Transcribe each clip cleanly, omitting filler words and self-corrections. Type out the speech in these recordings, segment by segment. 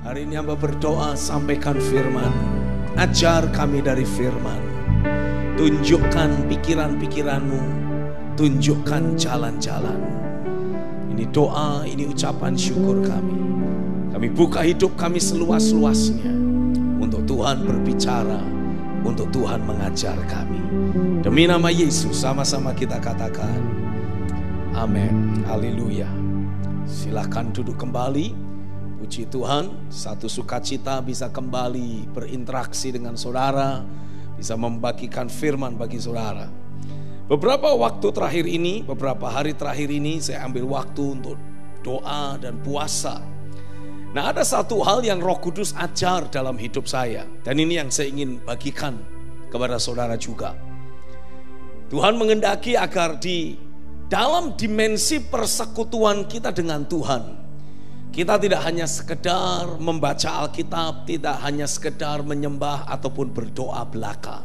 Hari ini hamba berdoa, sampaikan firman, ajar kami dari firman, tunjukkan pikiran-pikiranmu, tunjukkan jalan-jalan. Ini doa, ini ucapan syukur kami. Kami buka hidup kami seluas-luasnya untuk Tuhan berbicara, untuk Tuhan mengajar kami. Demi nama Yesus sama-sama kita katakan amin. Haleluya. Silahkan duduk kembali. Puji Tuhan, satu sukacita bisa kembali berinteraksi dengan saudara, bisa membagikan firman bagi saudara. Beberapa waktu terakhir ini, beberapa hari terakhir ini saya ambil waktu untuk doa dan puasa. Nah, ada satu hal yang Roh Kudus ajar dalam hidup saya, dan ini yang saya ingin bagikan kepada saudara juga. Tuhan mengendaki agar di dalam dimensi persekutuan kita dengan Tuhan, kita tidak hanya sekedar membaca Alkitab, tidak hanya sekedar menyembah ataupun berdoa belaka.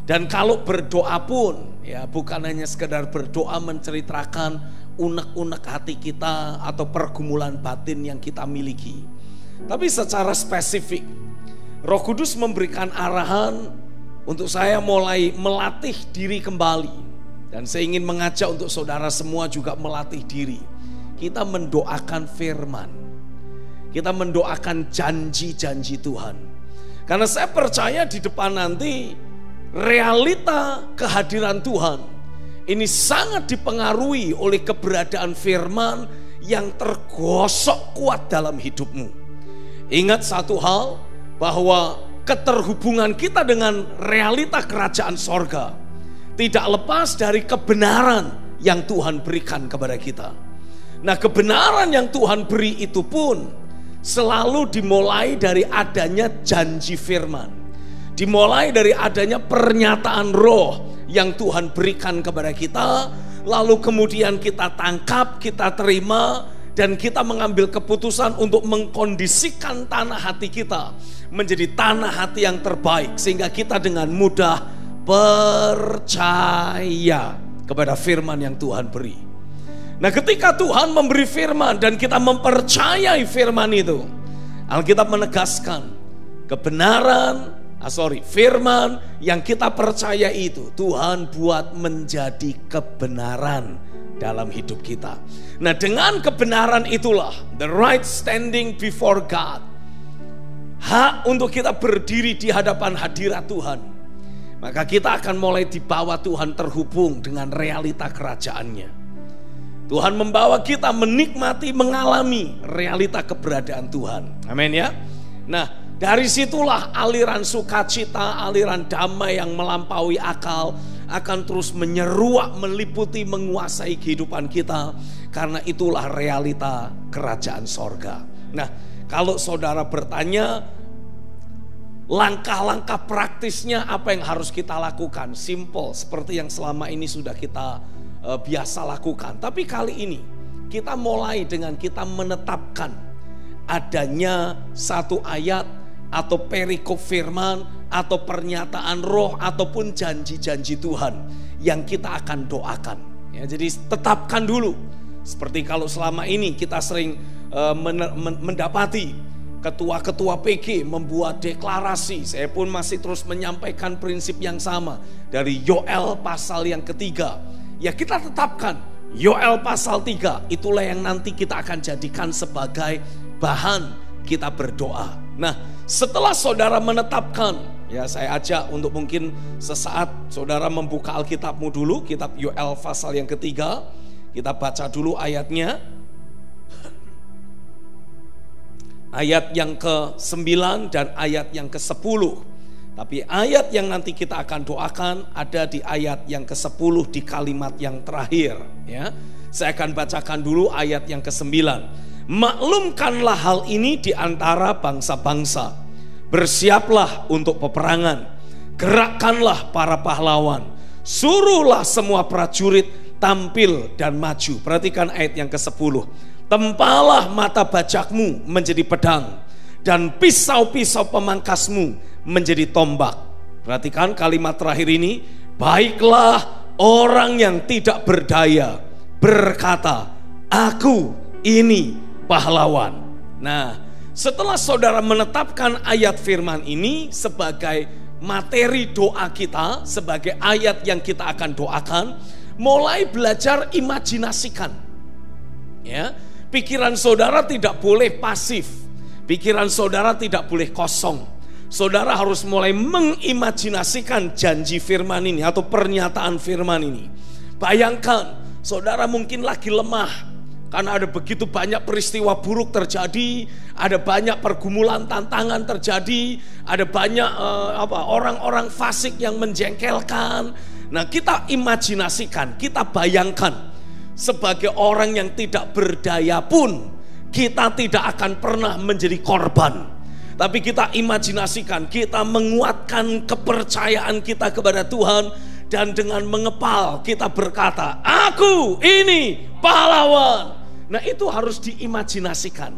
Dan kalau berdoa pun, ya bukan hanya sekedar berdoa menceritakan unek-unek hati kita atau pergumulan batin yang kita miliki. Tapi secara spesifik, Roh Kudus memberikan arahan untuk saya mulai melatih diri kembali. Dan saya ingin mengajak untuk saudara semua juga melatih diri. Kita mendoakan firman, kita mendoakan janji-janji Tuhan. Karena saya percaya di depan nanti realita kehadiran Tuhan ini sangat dipengaruhi oleh keberadaan firman yang tergosok kuat dalam hidupmu. Ingat satu hal, bahwa keterhubungan kita dengan realita kerajaan sorga tidak lepas dari kebenaran yang Tuhan berikan kepada kita. Nah, kebenaran yang Tuhan beri itu pun selalu dimulai dari adanya janji firman, dimulai dari adanya pernyataan roh yang Tuhan berikan kepada kita, lalu kemudian kita tangkap, kita terima, dan kita mengambil keputusan untuk mengkondisikan tanah hati kita menjadi tanah hati yang terbaik, sehingga kita dengan mudah percaya kepada firman yang Tuhan beri. Nah, ketika Tuhan memberi firman dan kita mempercayai firman itu, Alkitab menegaskan firman yang kita percaya itu Tuhan buat menjadi kebenaran dalam hidup kita. Nah, dengan kebenaran itulah the right standing before God, hak untuk kita berdiri di hadapan hadirat Tuhan. Maka kita akan mulai dibawa Tuhan terhubung dengan realita kerajaannya. Tuhan membawa kita menikmati, mengalami realita keberadaan Tuhan. Amin ya. Nah, dari situlah aliran sukacita, aliran damai yang melampaui akal akan terus menyeruak, meliputi, menguasai kehidupan kita. Karena itulah realita kerajaan sorga. Nah, kalau saudara bertanya, langkah-langkah praktisnya apa yang harus kita lakukan? Simple, seperti yang selama ini sudah kita biasa lakukan. Tapi kali ini kita mulai dengan kita menetapkan adanya satu ayat atau perikop firman atau pernyataan roh ataupun janji-janji Tuhan yang kita akan doakan. Ya, jadi tetapkan dulu. Seperti kalau selama ini kita sering mendapati ketua-ketua PG membuat deklarasi. Saya pun masih terus menyampaikan prinsip yang sama dari Yoel pasal yang ketiga. Ya, kita tetapkan Yoel pasal 3, itulah yang nanti kita akan jadikan sebagai bahan kita berdoa. Nah, setelah saudara menetapkan, ya saya ajak untuk mungkin sesaat saudara membuka Alkitabmu dulu, kitab Yoel pasal yang ketiga. Kita baca dulu ayatnya. Ayat yang ke-9 dan ayat yang ke-10. Tapi ayat yang nanti kita akan doakan ada di ayat yang ke-10 di kalimat yang terakhir. Ya, saya akan bacakan dulu ayat yang ke-9. Maklumkanlah hal ini di antara bangsa-bangsa. Bersiaplah untuk peperangan. Gerakkanlah para pahlawan. Suruhlah semua prajurit tampil dan maju. Perhatikan ayat yang ke-10. Tempalah mata bajakmu menjadi pedang, dan pisau-pisau pemangkasmu menjadi tombak. Perhatikan kalimat terakhir ini. Baiklah orang yang tidak berdaya berkata, aku ini pahlawan. Nah, setelah saudara menetapkan ayat firman ini sebagai materi doa kita, sebagai ayat yang kita akan doakan, mulai belajar imajinasikan. Ya, pikiran saudara tidak boleh pasif. Pikiran saudara tidak boleh kosong. Saudara harus mulai mengimajinasikan janji firman ini atau pernyataan firman ini. Bayangkan, saudara mungkin lagi lemah karena ada begitu banyak peristiwa buruk terjadi, ada banyak pergumulan, tantangan terjadi, ada banyak orang-orang fasik yang menjengkelkan. Nah, kita imajinasikan, kita bayangkan sebagai orang yang tidak berdaya pun kita tidak akan pernah menjadi korban. Tapi kita imajinasikan, kita menguatkan kepercayaan kita kepada Tuhan, dan dengan mengepal kita berkata, aku ini pahlawan. Nah, itu harus diimajinasikan.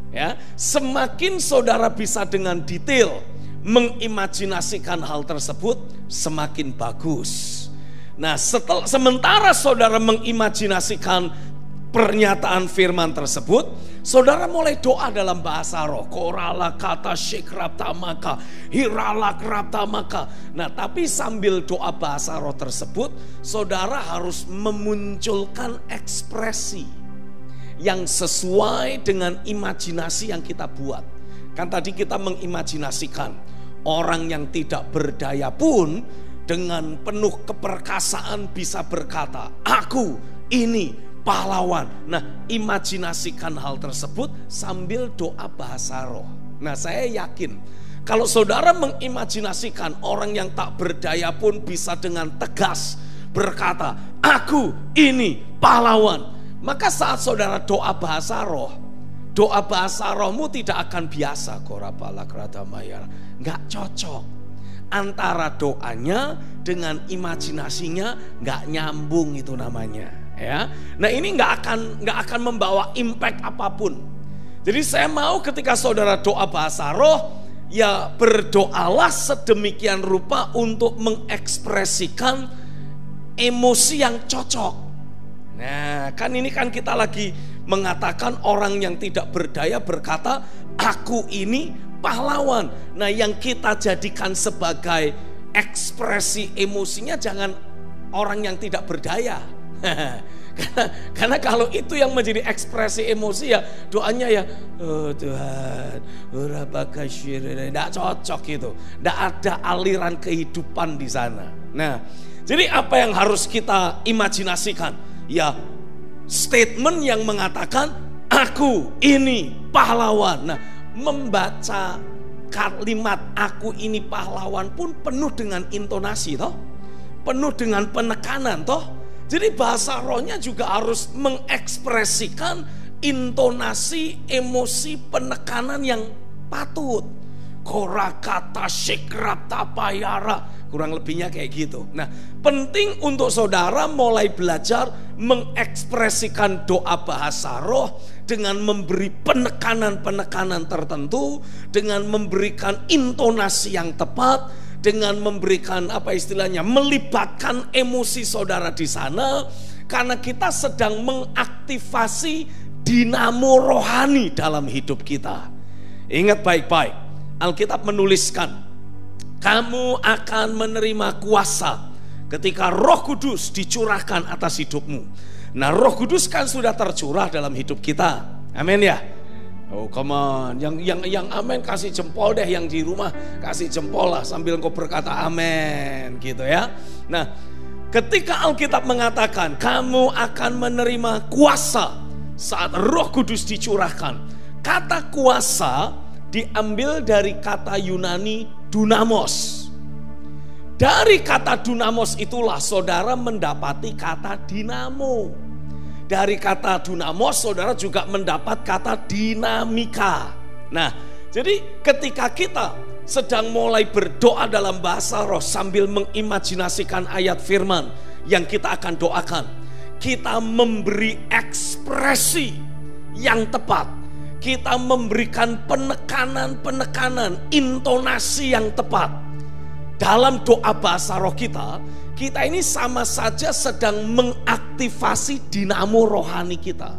Ya, semakin saudara bisa dengan detail mengimajinasikan hal tersebut, semakin bagus. Nah, sementara saudara mengimajinasikan pernyataan firman tersebut, saudara mulai doa dalam bahasa roh. Korala kata shikraptamaka, hirala kraptamaka. Nah, tapi sambil doa bahasa roh tersebut, saudara harus memunculkan ekspresi yang sesuai dengan imajinasi yang kita buat. Kan tadi kita mengimajinasikan orang yang tidak berdaya pun dengan penuh keperkasaan bisa berkata, aku ini pahlawan. Nah, imajinasikan hal tersebut sambil doa bahasa roh. Nah, saya yakin kalau saudara mengimajinasikan orang yang tak berdaya pun bisa dengan tegas berkata, aku ini pahlawan, maka saat saudara doa bahasa rohmu tidak akan biasa. Nggak cocok. Antara doanya dengan imajinasinya nggak nyambung, itu namanya. Ya, nah ini nggak akan membawa impact apapun. Jadi saya mau ketika saudara doa bahasa roh, ya berdoalah sedemikian rupa untuk mengekspresikan emosi yang cocok. Nah, kan ini kan kita lagi mengatakan orang yang tidak berdaya berkata, aku ini pahlawan. Nah, yang kita jadikan sebagai ekspresi emosinya jangan orang yang tidak berdaya. Karena kalau itu yang menjadi ekspresi emosi, ya doanya ya, oh Tuhan, tidak cocok gitu. Tidak ada aliran kehidupan di sana. Nah, jadi apa yang harus kita imajinasikan? Ya, statement yang mengatakan aku ini pahlawan. Nah, membaca kalimat aku ini pahlawan pun penuh dengan intonasi toh, penuh dengan penekanan toh. Jadi bahasa rohnya juga harus mengekspresikan intonasi, emosi, penekanan yang patut. Korakata shikraptapayara, kurang lebihnya kayak gitu. Nah, penting untuk saudara mulai belajar mengekspresikan doa bahasa roh dengan memberi penekanan-penekanan tertentu, dengan memberikan intonasi yang tepat, dengan memberikan melibatkan emosi saudara di sana, karena kita sedang mengaktifasi dinamo rohani dalam hidup kita. Ingat baik-baik, Alkitab menuliskan, kamu akan menerima kuasa ketika Roh Kudus dicurahkan atas hidupmu. Nah, Roh Kudus kan sudah tercurah dalam hidup kita. Amin ya. Oh come on, yang amin kasih jempol deh, yang di rumah kasih jempol lah sambil engkau berkata amin gitu ya. Nah, ketika Alkitab mengatakan kamu akan menerima kuasa saat Roh Kudus dicurahkan, kata kuasa diambil dari kata Yunani dunamos. Dari kata dunamos itulah saudara mendapati kata dinamo. Dari kata dunamos saudara juga mendapat kata dinamika. Nah, jadi ketika kita sedang mulai berdoa dalam bahasa roh sambil mengimajinasikan ayat firman yang kita akan doakan, kita memberi ekspresi yang tepat, kita memberikan penekanan-penekanan, intonasi yang tepat dalam doa bahasa roh kita. Kita ini sama saja sedang mengaktifasi dinamo rohani kita.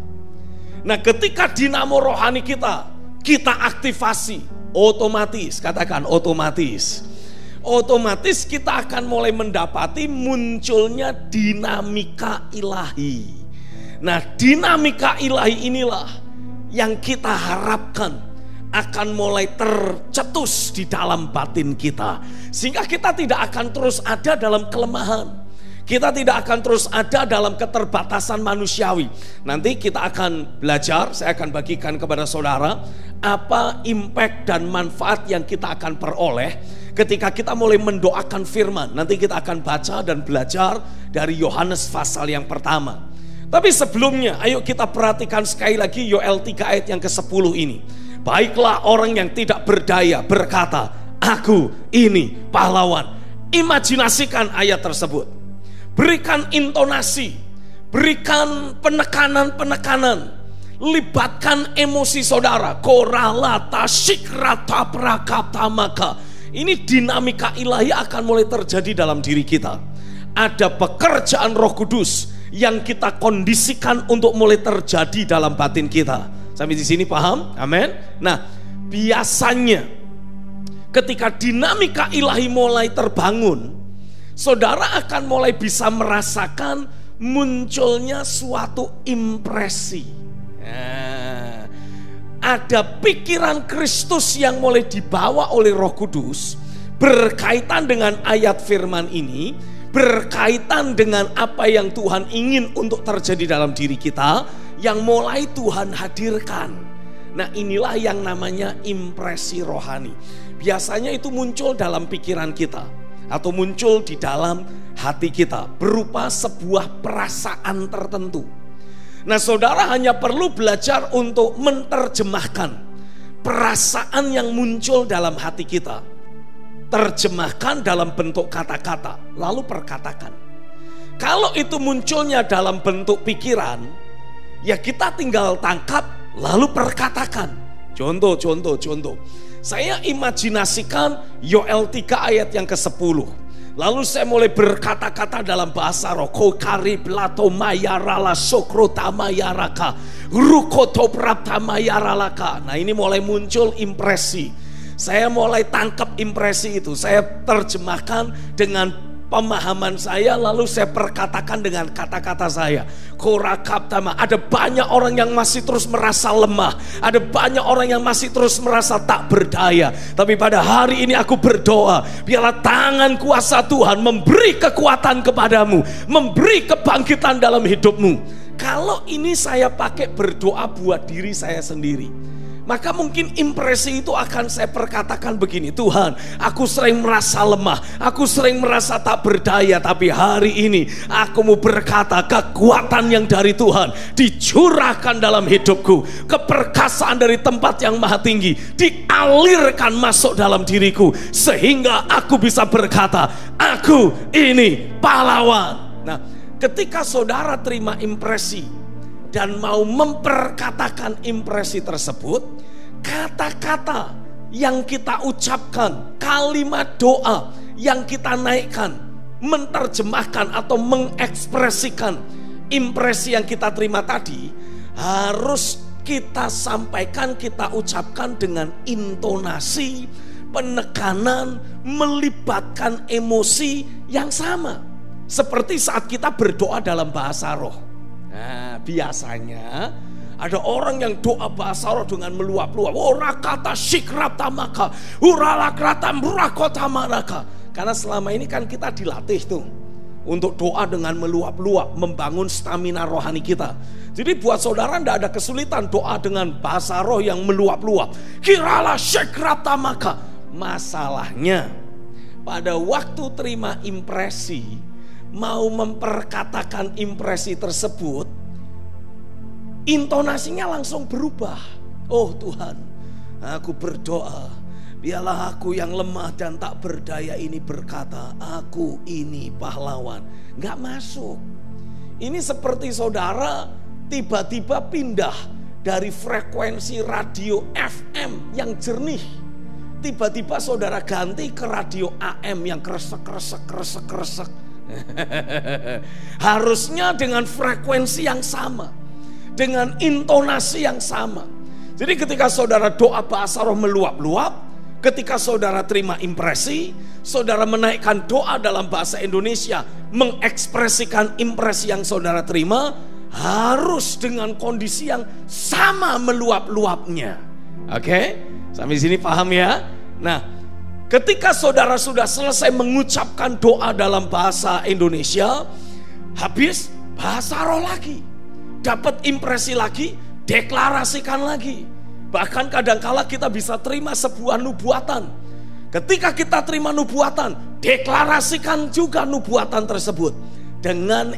Nah, ketika dinamo rohani kita kita aktifasi, otomatis, katakan otomatis. Otomatis kita akan mulai mendapati munculnya dinamika ilahi. Nah, dinamika ilahi inilah yang kita harapkan akan mulai tercetus di dalam batin kita, sehingga kita tidak akan terus ada dalam kelemahan. Kita tidak akan terus ada dalam keterbatasan manusiawi. Nanti kita akan belajar, saya akan bagikan kepada saudara apa impact dan manfaat yang kita akan peroleh ketika kita mulai mendoakan firman. Nanti kita akan baca dan belajar dari Yohanes pasal yang pertama. Tapi sebelumnya, ayo kita perhatikan sekali lagi Yoel 3 ayat yang ke-10 ini. Baiklah orang yang tidak berdaya berkata, aku ini pahlawan. Imajinasikan ayat tersebut. Berikan intonasi, berikan penekanan-penekanan, libatkan emosi saudara. Koralata shikrata prakata maka. Ini dinamika ilahi akan mulai terjadi dalam diri kita. Ada pekerjaan Roh Kudus yang kita kondisikan untuk mulai terjadi dalam batin kita. Sampai di sini paham? Amin. Nah, biasanya ketika dinamika ilahi mulai terbangun, saudara akan mulai bisa merasakan munculnya suatu impresi. Nah, ada pikiran Kristus yang mulai dibawa oleh Roh Kudus berkaitan dengan ayat firman ini, berkaitan dengan apa yang Tuhan ingin untuk terjadi dalam diri kita, yang mulai Tuhan hadirkan. Nah, inilah yang namanya impresi rohani. Biasanya itu muncul dalam pikiran kita atau muncul di dalam hati kita berupa sebuah perasaan tertentu. Nah, saudara hanya perlu belajar untuk menerjemahkan perasaan yang muncul dalam hati kita. Terjemahkan dalam bentuk kata-kata, lalu perkatakan. Kalau itu munculnya dalam bentuk pikiran, ya kita tinggal tangkap lalu perkatakan. Contoh. Saya imajinasikan Yoel 3 ayat yang ke-10. Lalu saya mulai berkata-kata dalam bahasa roh. Kokari plato mayarala sokrota mayaraka rukoto prapta mayaralaka. Nah, ini mulai muncul impresi. Saya mulai tangkap impresi itu. Saya terjemahkan dengan pemahaman saya, lalu saya perkatakan dengan kata-kata saya. Korakaptama. Ada banyak orang yang masih terus merasa lemah, ada banyak orang yang masih terus merasa tak berdaya. Tapi pada hari ini aku berdoa, biarlah tangan kuasa Tuhan memberi kekuatan kepadamu, memberi kebangkitan dalam hidupmu. Kalau ini saya pakai berdoa buat diri saya sendiri, maka mungkin impresi itu akan saya perkatakan begini. Tuhan, aku sering merasa lemah, aku sering merasa tak berdaya, tapi hari ini aku mau berkata kekuatan yang dari Tuhan dicurahkan dalam hidupku. Keperkasaan dari tempat yang maha tinggi dialirkan masuk dalam diriku, sehingga aku bisa berkata, aku ini pahlawan. Nah, ketika saudara terima impresi dan mau memperkatakan impresi tersebut, kata-kata yang kita ucapkan, kalimat doa yang kita naikkan, menerjemahkan atau mengekspresikan impresi yang kita terima tadi, harus kita sampaikan, kita ucapkan dengan intonasi, penekanan, melibatkan emosi yang sama. Seperti saat kita berdoa dalam bahasa roh. Nah, biasanya ada orang yang doa bahasa roh dengan meluap-luap. Ora kata shikrata maka, urala krata murakota maraka. Karena selama ini kan kita dilatih tuh untuk doa dengan meluap-luap, membangun stamina rohani kita. Jadi buat saudara tidak ada kesulitan doa dengan bahasa roh yang meluap-luap. Kirala shikrata maka. Masalahnya pada waktu terima impresi, mau memperkatakan impresi tersebut, intonasinya langsung berubah. Oh Tuhan, aku berdoa, biarlah aku yang lemah dan tak berdaya ini berkata, aku ini pahlawan. Gak masuk. Ini seperti saudara tiba-tiba pindah dari frekuensi radio FM yang jernih, tiba-tiba saudara ganti ke radio AM yang kresek. Harusnya dengan frekuensi yang sama, dengan intonasi yang sama. Jadi ketika saudara doa bahasa roh meluap-luap, ketika saudara terima impresi, saudara menaikkan doa dalam bahasa Indonesia, mengekspresikan impresi yang saudara terima, harus dengan kondisi yang sama meluap-luapnya. Oke? Sampai sini paham ya? Nah, ketika saudara sudah selesai mengucapkan doa dalam bahasa Indonesia, habis bahasa roh lagi, dapat impresi lagi, deklarasikan lagi. Bahkan kadangkala kita bisa terima sebuah nubuatan. Ketika kita terima nubuatan, deklarasikan juga nubuatan tersebut dengan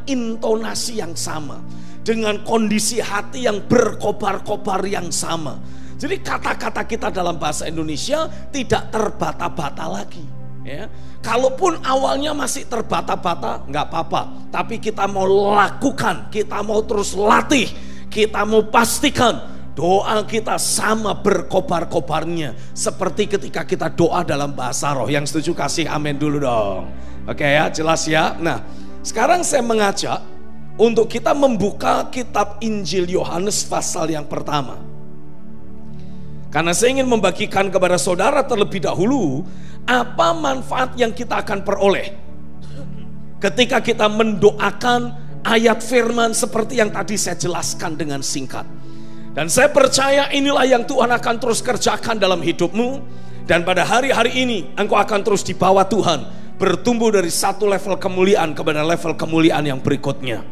intonasi yang sama, dengan kondisi hati yang berkobar-kobar yang sama. Jadi kata-kata kita dalam bahasa Indonesia tidak terbata-bata lagi, ya. Kalaupun awalnya masih terbata-bata, nggak apa-apa. Tapi kita mau lakukan, kita mau terus latih, kita mau pastikan doa kita sama berkobar-kobarnya seperti ketika kita doa dalam bahasa roh. Yang setuju kasih amin dulu dong. Oke ya, jelas ya. Nah, sekarang saya mengajak untuk kita membuka kitab Injil Yohanes pasal yang pertama. Karena saya ingin membagikan kepada saudara terlebih dahulu apa manfaat yang kita akan peroleh ketika kita mendoakan ayat firman seperti yang tadi saya jelaskan dengan singkat. Dan saya percaya inilah yang Tuhan akan terus kerjakan dalam hidupmu. Dan pada hari-hari ini engkau akan terus dibawa Tuhan bertumbuh dari satu level kemuliaan kepada level kemuliaan yang berikutnya.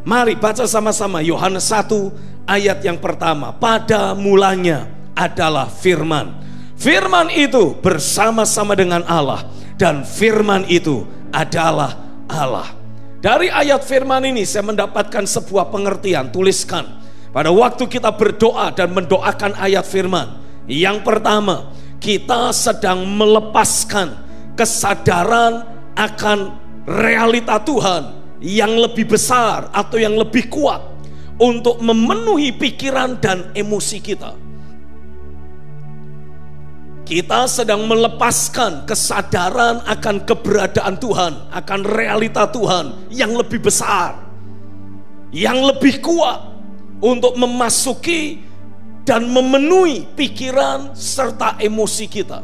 Mari baca sama-sama Yohanes 1 ayat yang pertama. Pada mulanya adalah firman. Firman itu bersama-sama dengan Allah, dan firman itu adalah Allah. Dari ayat firman ini saya mendapatkan sebuah pengertian. Tuliskan. Pada waktu kita berdoa dan mendoakan ayat firman, yang pertama, kita sedang melepaskan kesadaran akan realita Tuhan yang lebih besar atau yang lebih kuat untuk memenuhi pikiran dan emosi kita. Kita sedang melepaskan kesadaran akan keberadaan Tuhan, akan realita Tuhan yang lebih besar, yang lebih kuat, untuk memasuki dan memenuhi pikiran serta emosi kita.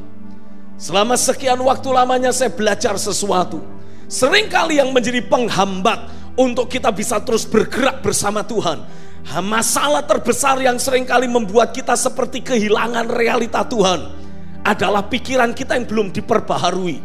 Selama sekian waktu lamanya saya belajar sesuatu. Seringkali yang menjadi penghambat untuk kita bisa terus bergerak bersama Tuhan, masalah terbesar yang seringkali membuat kita seperti kehilangan realita Tuhan adalah pikiran kita yang belum diperbaharui,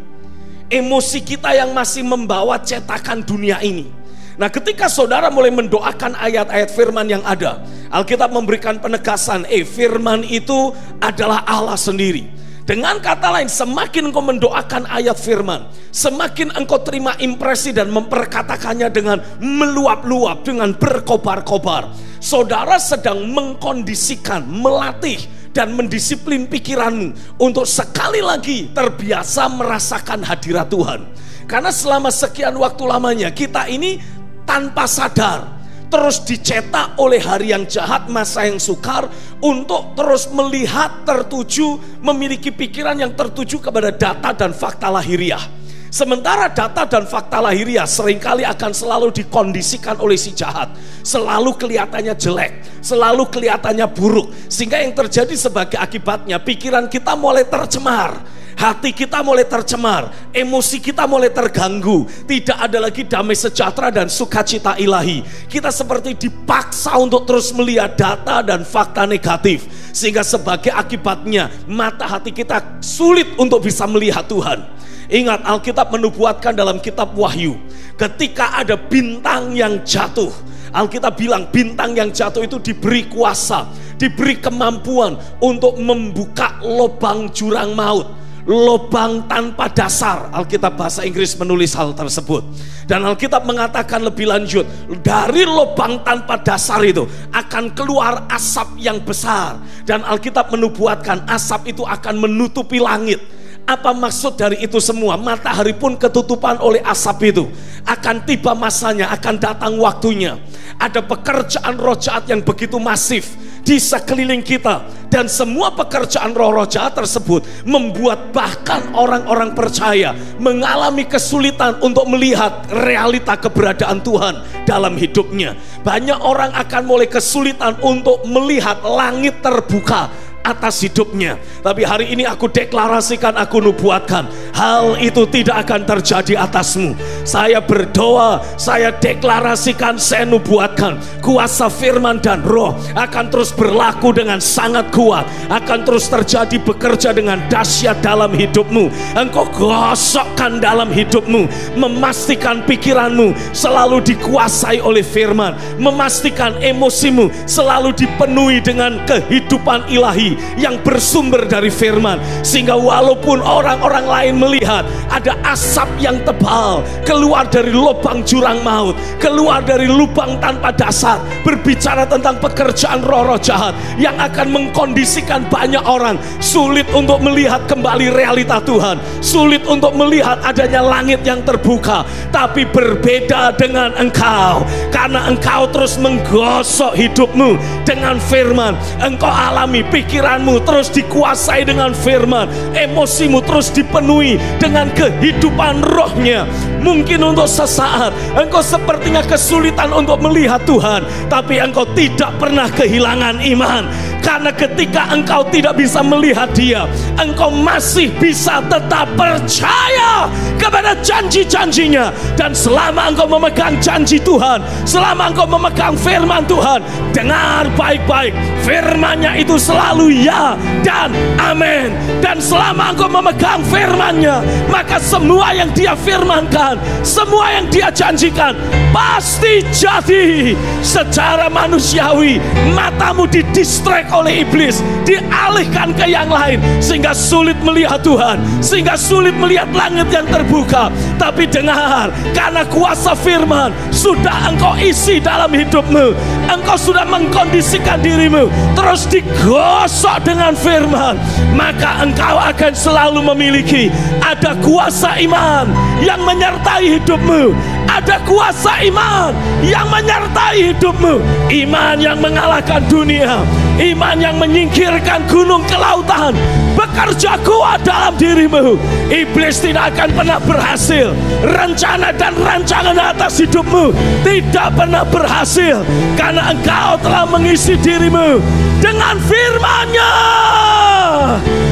emosi kita yang masih membawa cetakan dunia ini. Nah, ketika saudara mulai mendoakan ayat-ayat firman yang ada, Alkitab memberikan penegasan, firman itu adalah Allah sendiri. Dengan kata lain, semakin engkau mendoakan ayat firman, semakin engkau terima impresi dan memperkatakannya dengan meluap-luap, dengan berkobar-kobar. Saudara sedang mengkondisikan, melatih dan mendisiplin pikiranmu untuk sekali lagi terbiasa merasakan hadirat Tuhan. Karena selama sekian waktu lamanya kita ini tanpa sadar terus dicetak oleh hari yang jahat, masa yang sukar, untuk terus melihat, tertuju, memiliki pikiran yang tertuju kepada data dan fakta lahiriah. Sementara data dan fakta lahiriah seringkali akan selalu dikondisikan oleh si jahat, selalu kelihatannya jelek, selalu kelihatannya buruk, sehingga yang terjadi sebagai akibatnya pikiran kita mulai tercemar, hati kita mulai tercemar, emosi kita mulai terganggu, tidak ada lagi damai sejahtera dan sukacita ilahi. Kita seperti dipaksa untuk terus melihat data dan fakta negatif, sehingga sebagai akibatnya mata hati kita sulit untuk bisa melihat Tuhan. Ingat, Alkitab menubuatkan dalam kitab Wahyu, ketika ada bintang yang jatuh, Alkitab bilang bintang yang jatuh itu diberi kuasa, diberi kemampuan untuk membuka lubang jurang maut, lubang tanpa dasar. Alkitab bahasa Inggris menulis hal tersebut. Dan Alkitab mengatakan lebih lanjut, dari lubang tanpa dasar itu akan keluar asap yang besar. Dan Alkitab menubuatkan asap itu akan menutupi langit. Apa maksud dari itu semua? Matahari pun ketutupan oleh asap itu. Akan tiba masanya, akan datang waktunya. Ada pekerjaan roh jahat yang begitu masif di sekeliling kita. Dan semua pekerjaan roh-roh jahat tersebut membuat bahkan orang-orang percaya mengalami kesulitan untuk melihat realita keberadaan Tuhan dalam hidupnya. Banyak orang akan mulai kesulitan untuk melihat langit terbuka atas hidupnya. Tapi hari ini aku deklarasikan, aku nubuatkan, hal itu tidak akan terjadi atasmu. Saya berdoa, saya deklarasikan, saya nubuatkan, kuasa firman dan roh akan terus berlaku dengan sangat kuat, akan terus terjadi, bekerja dengan dahsyat dalam hidupmu. Engkau gosokkan dalam hidupmu, memastikan pikiranmu selalu dikuasai oleh firman, memastikan emosimu selalu dipenuhi dengan kehidupan ilahi yang bersumber dari firman, sehingga walaupun orang-orang lain melihat ada asap yang tebal keluar dari lubang jurang maut, keluar dari lubang tanpa dasar, berbicara tentang pekerjaan roh-roh jahat yang akan mengkondisikan banyak orang sulit untuk melihat kembali realita Tuhan, sulit untuk melihat adanya langit yang terbuka. Tapi berbeda dengan engkau, karena engkau terus menggosok hidupmu dengan firman. Engkau alami pikiranmu terus dikuasai dengan firman, emosimu terus dipenuhi dengan kehidupan rohnya. Mungkin untuk sesaat engkau sepertinya kesulitan untuk melihat Tuhan, tapi engkau tidak pernah kehilangan iman. Karena ketika engkau tidak bisa melihat Dia, engkau masih bisa tetap percaya kepada janji-janjinya. Dan selama engkau memegang janji Tuhan, selama engkau memegang firman Tuhan, dengar baik-baik, firman-Nya itu selalu ya dan amin. Dan selama engkau memegang firman-Nya, maka semua yang Dia firmankan, semua yang Dia janjikan pasti jadi. Secara manusiawi, matamu didistract oleh iblis, dialihkan ke yang lain, sehingga sulit melihat Tuhan, sehingga sulit melihat langit yang terbuka. Tapi dengar, karena kuasa firman sudah engkau isi dalam hidupmu, engkau sudah mengkondisikan dirimu terus digosok dengan firman, maka engkau akan selalu memiliki ada kuasa iman yang menyertai hidupmu, ada kuasa iman yang menyertai hidupmu, iman yang mengalahkan dunia, iman yang menyingkirkan gunung ke lautan, bekerja kuat dalam dirimu. Iblis tidak akan pernah berhasil, rencana dan rancangan atas hidupmu tidak pernah berhasil, karena engkau telah mengisi dirimu dengan firman-Nya.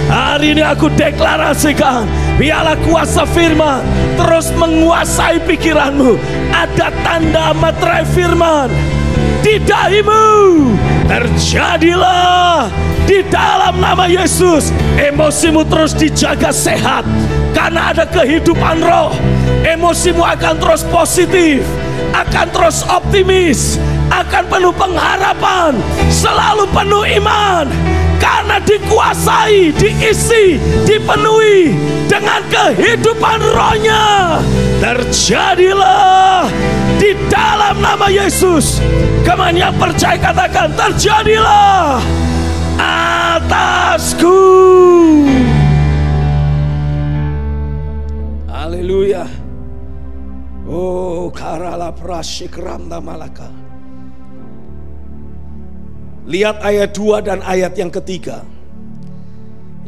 Hari ini aku deklarasikan, biarlah kuasa firman terus menguasai pikiranmu. Ada tanda materai firman di dahimu. Terjadilah di dalam nama Yesus. Emosimu terus dijaga sehat, karena ada kehidupan roh. Emosimu akan terus positif, akan terus optimis, akan penuh pengharapan, selalu penuh iman, karena dikuasai, diisi, dipenuhi dengan kehidupan rohnya. Terjadilah di dalam nama Yesus. Kemana yang percaya katakan, terjadilah atasku. Haleluya. Oh, karala prasyik ramda malaka. Lihat ayat 2 dan ayat yang ketiga.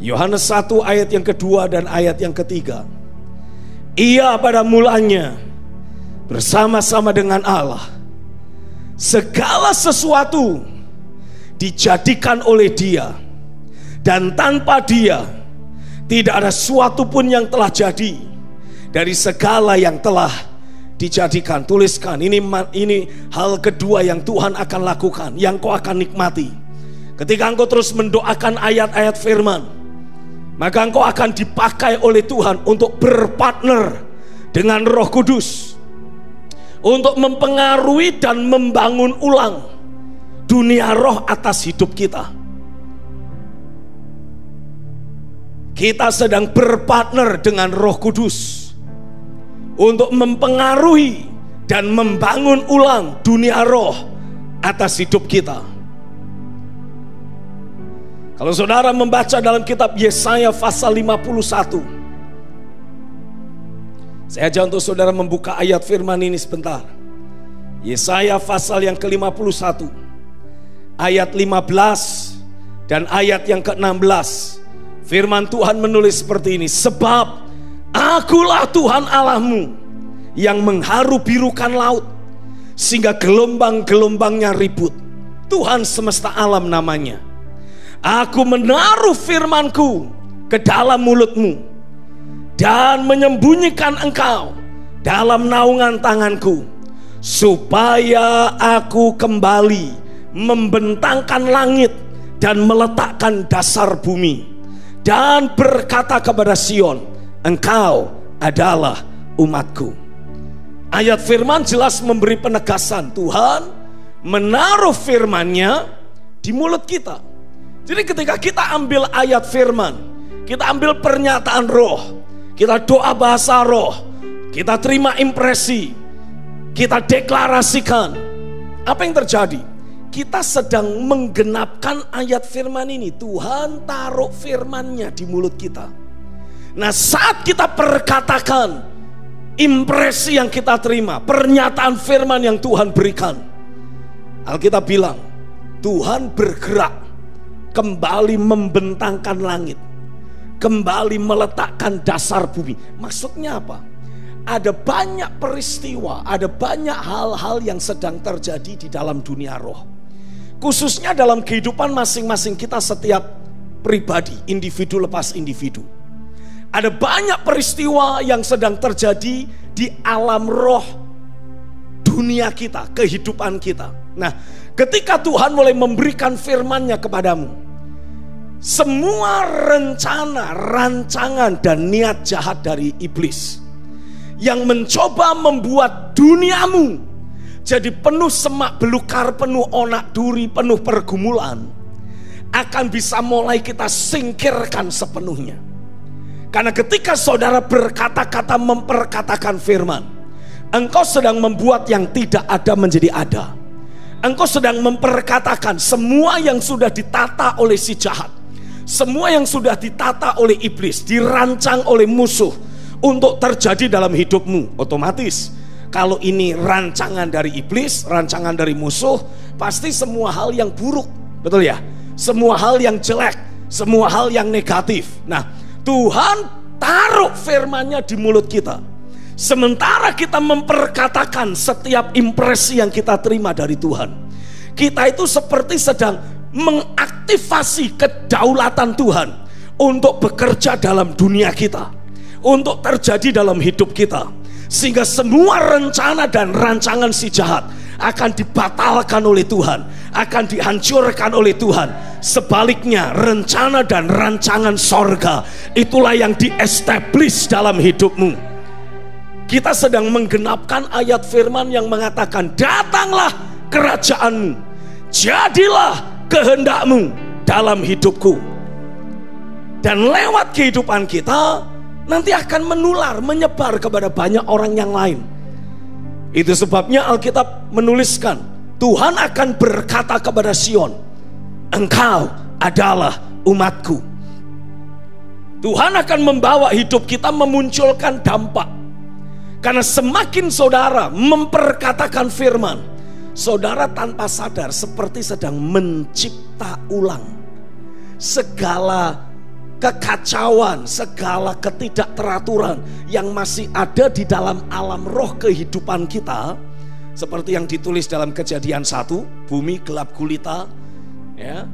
Yohanes 1 ayat yang kedua dan ayat yang ketiga. Ia pada mulanya bersama-sama dengan Allah. Segala sesuatu dijadikan oleh Dia, dan tanpa Dia tidak ada suatu pun yang telah jadi dari segala yang telah dijadikan. Tuliskan, ini hal kedua yang Tuhan akan lakukan, yang kau akan nikmati. Ketika engkau terus mendoakan ayat-ayat firman, maka engkau akan dipakai oleh Tuhan untuk berpartner dengan Roh Kudus, untuk mempengaruhi dan membangun ulang dunia roh atas hidup kita. Kita sedang berpartner dengan Roh Kudus untuk mempengaruhi dan membangun ulang dunia roh atas hidup kita. Kalau saudara membaca dalam kitab Yesaya pasal 51, saya ajak untuk saudara membuka ayat firman ini sebentar. Yesaya pasal yang ke-51, ayat 15 dan ayat yang ke-16. Firman Tuhan menulis seperti ini, sebab Akulah Tuhan Allahmu yang mengharu birukan laut sehingga gelombang-gelombangnya ribut. Tuhan semesta alam namanya. Aku menaruh firmanku ke dalam mulutmu dan menyembunyikan engkau dalam naungan tanganku, supaya aku kembali membentangkan langit dan meletakkan dasar bumi, dan berkata kepada Sion, engkau adalah umatku. Ayat firman jelas memberi penegasan, Tuhan menaruh firman-Nya di mulut kita. Jadi ketika kita ambil ayat firman, kita ambil pernyataan roh, kita doa bahasa roh, kita terima impresi, kita deklarasikan, apa yang terjadi? Kita sedang menggenapkan ayat firman ini. Tuhan taruh firman-Nya di mulut kita. Nah, saat kita perkatakan impresi yang kita terima, pernyataan firman yang Tuhan berikan, Alkitab bilang Tuhan bergerak kembali membentangkan langit, kembali meletakkan dasar bumi. Maksudnya apa? Ada banyak peristiwa, ada banyak hal-hal yang sedang terjadi di dalam dunia roh, khususnya dalam kehidupan masing-masing kita setiap pribadi, individu lepas individu. Ada banyak peristiwa yang sedang terjadi di alam roh dunia kita, kehidupan kita. Nah, ketika Tuhan mulai memberikan firman-Nya kepadamu, semua rencana, rancangan dan niat jahat dari iblis yang mencoba membuat duniamu jadi penuh semak belukar, penuh onak duri, penuh pergumulan, akan bisa mulai kita singkirkan sepenuhnya. Karena ketika saudara berkata-kata, memperkatakan firman, engkau sedang membuat yang tidak ada menjadi ada. Engkau sedang memperkatakan semua yang sudah ditata oleh si jahat, semua yang sudah ditata oleh iblis, dirancang oleh musuh untuk terjadi dalam hidupmu. Otomatis kalau ini rancangan dari iblis, rancangan dari musuh, pasti semua hal yang buruk, betul ya? Semua hal yang jelek, semua hal yang negatif. Nah, Tuhan taruh firman-Nya di mulut kita, sementara kita memperkatakan setiap impresi yang kita terima dari Tuhan. Kita itu seperti sedang mengaktifasi kedaulatan Tuhan untuk bekerja dalam dunia kita, untuk terjadi dalam hidup kita, sehingga semua rencana dan rancangan si jahat akan dibatalkan oleh Tuhan, akan dihancurkan oleh Tuhan. Sebaliknya, rencana dan rancangan sorga itulah yang di-establish dalam hidupmu. Kita sedang menggenapkan ayat firman yang mengatakan, datanglah kerajaanmu, jadilah kehendakmu dalam hidupku. Dan lewat kehidupan kita nanti akan menular, menyebar kepada banyak orang yang lain. Itu sebabnya Alkitab menuliskan, Tuhan akan berkata kepada Sion, engkau adalah umatku. Tuhan akan membawa hidup kita memunculkan dampak. Karena semakin saudara memperkatakan firman, saudara tanpa sadar seperti sedang mencipta ulang segala kekacauan, segala ketidakteraturan yang masih ada di dalam alam roh kehidupan kita. Seperti yang ditulis dalam Kejadian 1, bumi gelap gulita, ya,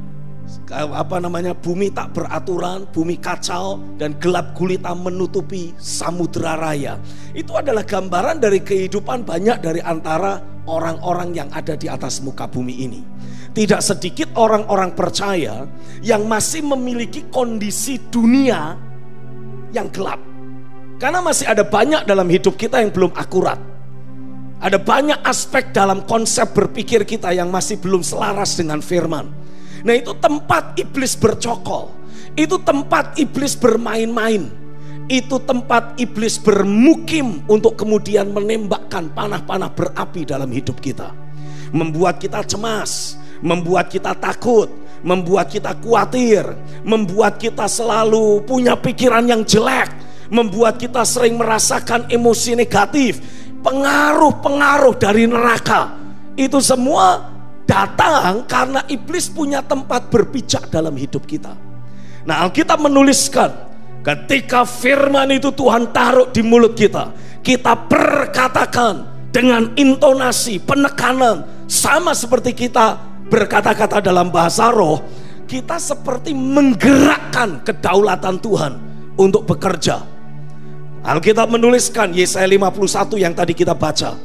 bumi tak beraturan, bumi kacau dan gelap gulita menutupi samudera raya. Itu adalah gambaran dari kehidupan banyak dari antara orang-orang yang ada di atas muka bumi ini. Tidak sedikit orang-orang percaya yang masih memiliki kondisi dunia yang gelap, karena masih ada banyak dalam hidup kita yang belum akurat. Ada banyak aspek dalam konsep berpikir kita yang masih belum selaras dengan firman. Nah, itu tempat iblis bercokol, itu tempat iblis bermain-main, itu tempat iblis bermukim untuk kemudian menembakkan panah-panah berapi dalam hidup kita, membuat kita cemas, membuat kita takut, membuat kita khawatir, membuat kita selalu punya pikiran yang jelek, membuat kita sering merasakan emosi negatif, pengaruh-pengaruh dari neraka. Itu semua datang karena iblis punya tempat berpijak dalam hidup kita. Nah, Alkitab menuliskan ketika firman itu Tuhan taruh di mulut kita, kita perkatakan dengan intonasi, penekanan, sama seperti kita berkata-kata dalam bahasa roh. Kita seperti menggerakkan kedaulatan Tuhan untuk bekerja. Alkitab menuliskan Yesaya 51 yang tadi kita baca,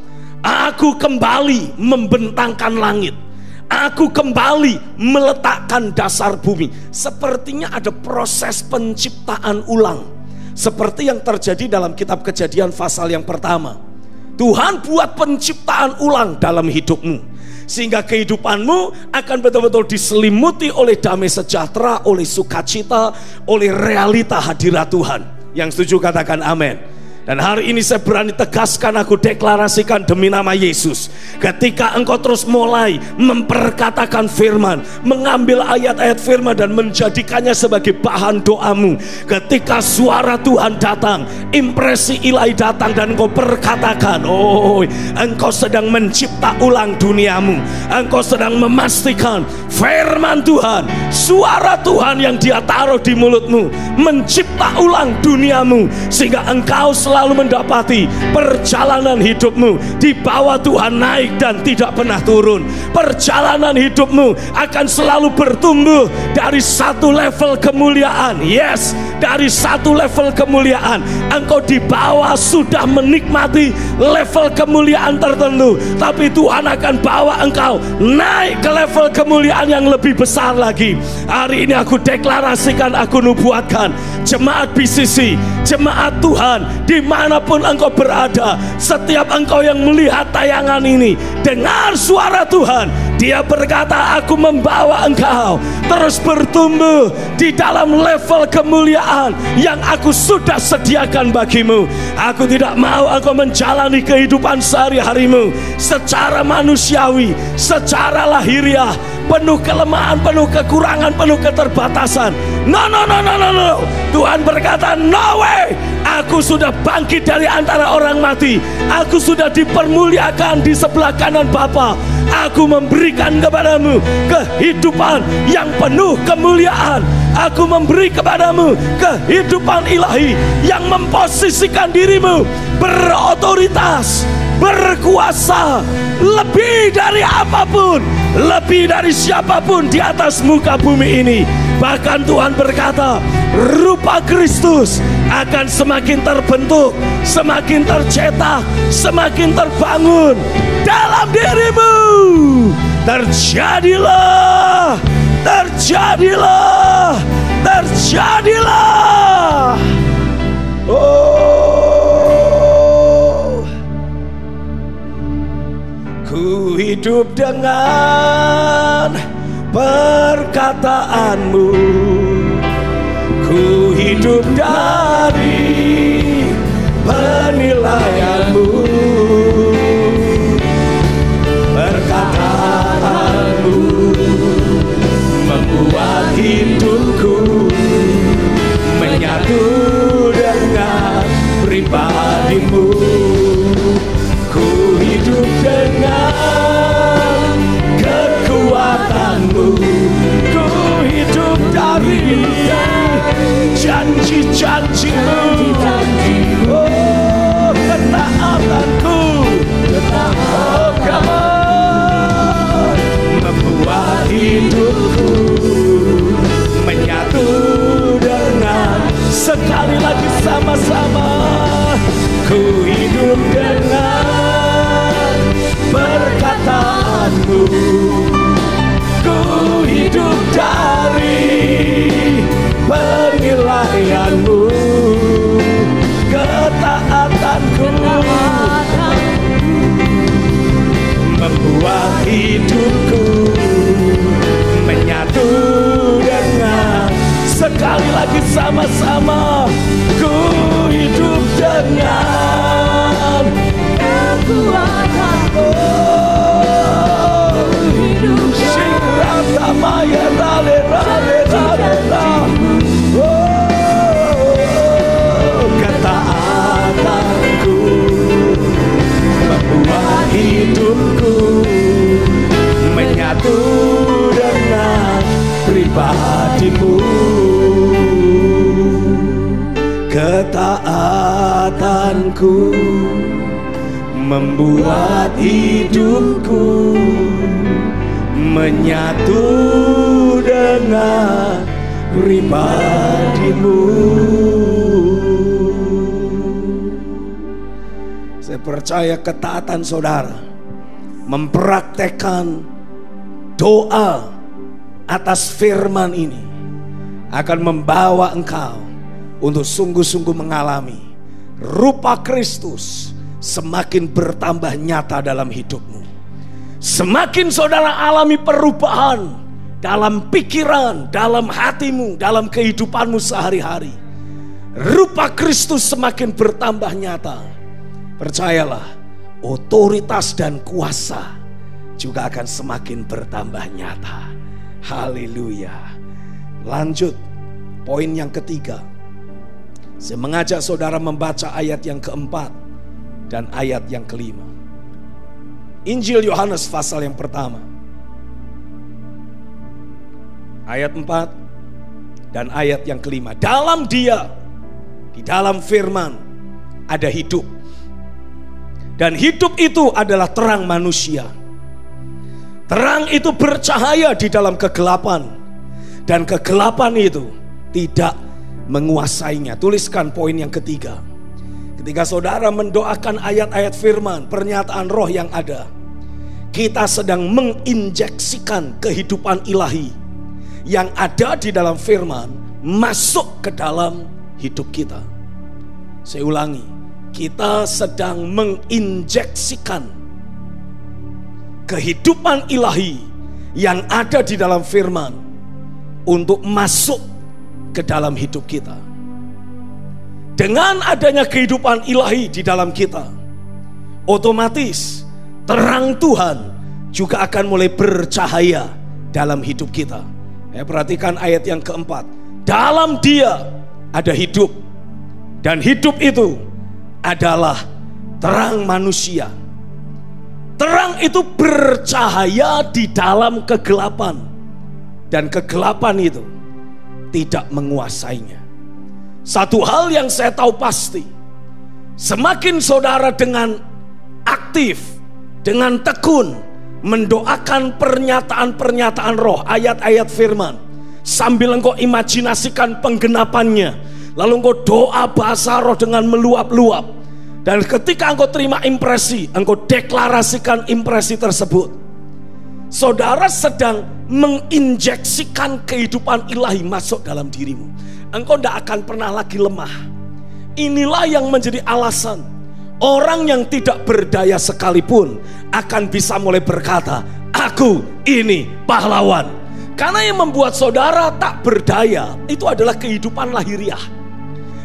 aku kembali membentangkan langit, aku kembali meletakkan dasar bumi. Sepertinya ada proses penciptaan ulang, seperti yang terjadi dalam kitab Kejadian pasal yang pertama. Tuhan buat penciptaan ulang dalam hidupmu, sehingga kehidupanmu akan betul-betul diselimuti oleh damai sejahtera, oleh sukacita, oleh realita hadirat Tuhan. Yang setuju katakan amin. Dan hari ini saya berani tegaskan, aku deklarasikan demi nama Yesus, ketika engkau terus mulai memperkatakan firman, mengambil ayat-ayat firman dan menjadikannya sebagai bahan doamu, ketika suara Tuhan datang, impresi ilahi datang, dan engkau perkatakan, oh, engkau sedang mencipta ulang duniamu. Engkau sedang memastikan firman Tuhan, suara Tuhan yang Dia taruh di mulutmu, mencipta ulang duniamu, sehingga engkau selalu mendapati perjalanan hidupmu di bawah Tuhan naik dan tidak pernah turun. Perjalanan hidupmu akan selalu bertumbuh dari satu level kemuliaan. Yes, dari satu level kemuliaan engkau di bawah sudah menikmati level kemuliaan tertentu, tapi Tuhan akan bawa engkau naik ke level kemuliaan yang lebih besar lagi. Hari ini aku deklarasikan, aku nubuatkan, jemaat BCC, jemaat Tuhan, dimanapun engkau berada, setiap engkau yang melihat tayangan ini, dengar suara Tuhan. Dia berkata, aku membawa engkau terus bertumbuh di dalam level kemuliaan yang aku sudah sediakan bagimu. Aku tidak mau engkau menjalani kehidupan sehari-harimu secara manusiawi, secara lahiriah, penuh kelemahan, penuh kekurangan, penuh keterbatasan. No. Tuhan berkata, no way. Aku sudah bangkit dari antara orang mati. Aku sudah dipermuliakan di sebelah kanan Bapa. Aku memberikan kepadamu kehidupan yang penuh kemuliaan. Aku memberi kepadamu kehidupan ilahi yang memposisikan dirimu berotoritas, berkuasa, lebih dari apapun, lebih dari siapapun di atas muka bumi ini. Bahkan Tuhan berkata, rupa Kristus akan semakin terbentuk, semakin tercetak, semakin terbangun dalam dirimu. Terjadilah, terjadilah, terjadilah. Oh, ku hidup dengan perkataanmu, ku hidup dari penilaianmu. Perkataanmu membuat hidupku menyatu dengan pribadimu. Ku hidup dengan kekuatanmu, ku hidup dari janji-janjimu. Oh, ketaatanku, oh, come on, membuat hidupku menyatu dengan, sekali lagi sama-sama, ku hidup dengan perkataanmu, ku hidup dari penilaianmu. Ketaatanku membuat hidupku menyatu dengan, sekali lagi sama-sama, ku hidup dengan kekuatanmu. Hidup dengan aku, membuat hidupku menyatu dengan pribadimu. Saya percaya ketaatan saudara mempraktekkan doa atas firman ini akan membawa engkau untuk sungguh-sungguh mengalami rupa Kristus semakin bertambah nyata dalam hidupmu. Semakin saudara alami perubahan dalam pikiran, dalam hatimu, dalam kehidupanmu sehari-hari, rupa Kristus semakin bertambah nyata. Percayalah, otoritas dan kuasa juga akan semakin bertambah nyata. Haleluya. Lanjut, poin yang ketiga. Saya mengajak saudara membaca ayat yang keempat dan ayat yang kelima. Injil Yohanes pasal yang pertama, ayat 4 dan ayat yang kelima. Dalam Dia, di dalam firman ada hidup, dan hidup itu adalah terang manusia. Terang itu bercahaya di dalam kegelapan, dan kegelapan itu tidak menguasainya. Tuliskan poin yang ketiga. Ketika saudara mendoakan ayat-ayat firman, pernyataan roh yang ada, kita sedang menginjeksikan kehidupan ilahi yang ada di dalam firman masuk ke dalam hidup kita. Saya ulangi, kita sedang menginjeksikan kehidupan ilahi yang ada di dalam firman untuk masuk ke dalam hidup kita. Dengan adanya kehidupan ilahi di dalam kita, otomatis terang Tuhan juga akan mulai bercahaya dalam hidup kita. Perhatikan ayat yang keempat. Dalam Dia ada hidup, dan hidup itu adalah terang manusia. Terang itu bercahaya di dalam kegelapan, dan kegelapan itu tidak menguasainya. Satu hal yang saya tahu pasti, semakin saudara dengan aktif, dengan tekun mendoakan pernyataan-pernyataan roh, ayat-ayat firman, sambil engkau imajinasikan penggenapannya, lalu engkau doa bahasa roh dengan meluap-luap, dan ketika engkau terima impresi, engkau deklarasikan impresi tersebut, saudara sedang menginjeksikan kehidupan ilahi masuk dalam dirimu. Engkau tidak akan pernah lagi lemah. Inilah yang menjadi alasan orang yang tidak berdaya sekalipun akan bisa mulai berkata, aku ini pahlawan. Karena yang membuat saudara tak berdaya itu adalah kehidupan lahiriah.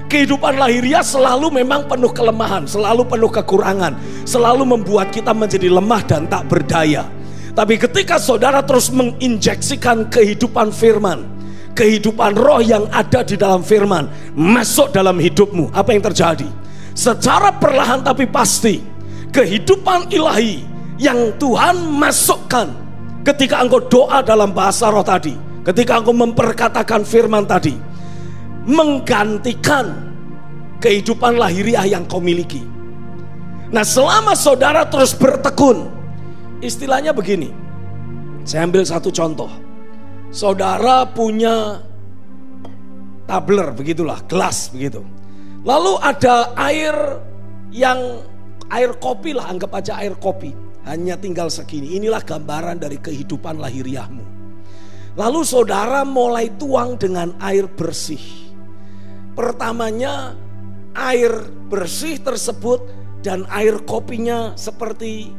Kehidupan lahiriah selalu memang penuh kelemahan, selalu penuh kekurangan, selalu membuat kita menjadi lemah dan tak berdaya. Tapi ketika saudara terus menginjeksikan kehidupan firman, kehidupan roh yang ada di dalam firman masuk dalam hidupmu, apa yang terjadi? Secara perlahan tapi pasti, kehidupan ilahi yang Tuhan masukkan ketika engkau doa dalam bahasa roh tadi, ketika engkau memperkatakan firman tadi, menggantikan kehidupan lahiriah yang kau miliki. Nah, selama saudara terus bertekun, istilahnya begini, saya ambil satu contoh. Saudara punya tumbler, begitulah, gelas begitu. Lalu ada air kopi lah, anggap aja air kopi. Hanya tinggal segini. Inilah gambaran dari kehidupan lahiriahmu. Lalu saudara mulai tuang dengan air bersih. Pertamanya air bersih tersebut dan air kopinya seperti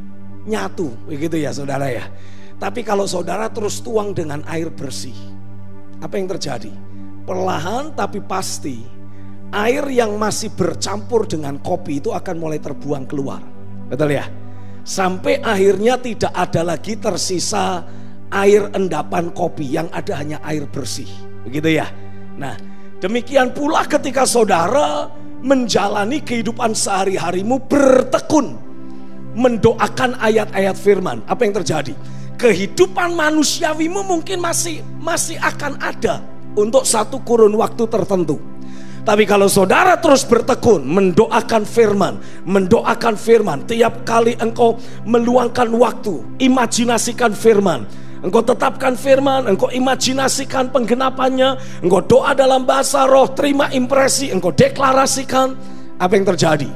nyatu, begitu ya saudara ya. Tapi kalau saudara terus tuang dengan air bersih, apa yang terjadi? Perlahan tapi pasti air yang masih bercampur dengan kopi itu akan mulai terbuang keluar. Betul ya? Sampai akhirnya tidak ada lagi tersisa air endapan kopi, yang ada hanya air bersih. Begitu ya? Nah, demikian pula ketika saudara menjalani kehidupan sehari-harimu, bertekun mendoakan ayat-ayat firman, apa yang terjadi? Kehidupan manusiawimu mungkin masih akan ada untuk satu kurun waktu tertentu. Tapi kalau saudara terus bertekun mendoakan firman, tiap kali engkau meluangkan waktu, imajinasikan firman, engkau tetapkan firman, engkau imajinasikan penggenapannya, engkau doa dalam bahasa roh, terima impresi, engkau deklarasikan, apa yang terjadi?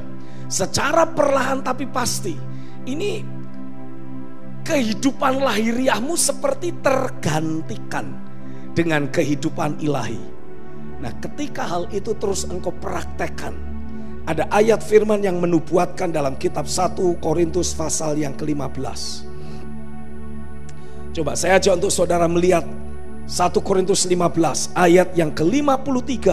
Secara perlahan tapi pasti, ini kehidupan lahiriahmu seperti tergantikan dengan kehidupan ilahi. Nah, ketika hal itu terus engkau praktekkan, ada ayat firman yang menubuatkan dalam kitab 1 Korintus pasal yang ke-15. Coba saya ajak untuk saudara melihat 1 Korintus 15 ayat yang ke-53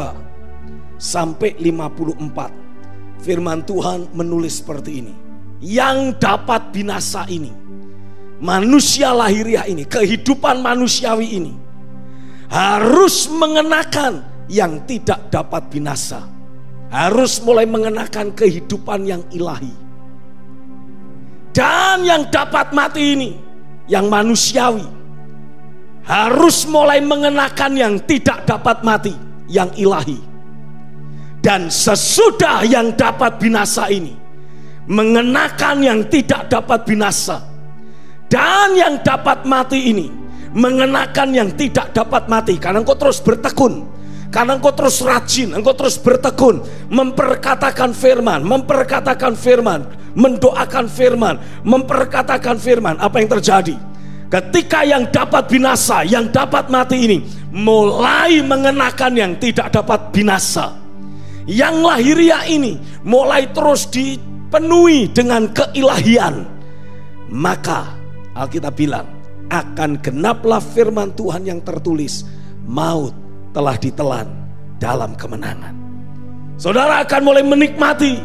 sampai 54. Firman Tuhan menulis seperti ini. Yang dapat binasa ini, manusia lahiriah ini, kehidupan manusiawi ini, harus mengenakan yang tidak dapat binasa, harus mulai mengenakan kehidupan yang ilahi. Dan yang dapat mati ini, yang manusiawi, harus mulai mengenakan yang tidak dapat mati, yang ilahi. Dan sesudah yang dapat binasa ini, mengenakan yang tidak dapat binasa. Dan yang dapat mati ini, mengenakan yang tidak dapat mati. Karena engkau terus bertekun, karena engkau terus rajin, engkau terus bertekun, memperkatakan firman, mendoakan firman, memperkatakan firman. Apa yang terjadi? Ketika yang dapat binasa, yang dapat mati ini mulai mengenakan yang tidak dapat binasa, yang lahiriah ini mulai terus dipenuhi dengan keilahian, maka Alkitab bilang, akan genaplah firman Tuhan yang tertulis, maut telah ditelan dalam kemenangan. Saudara akan mulai menikmati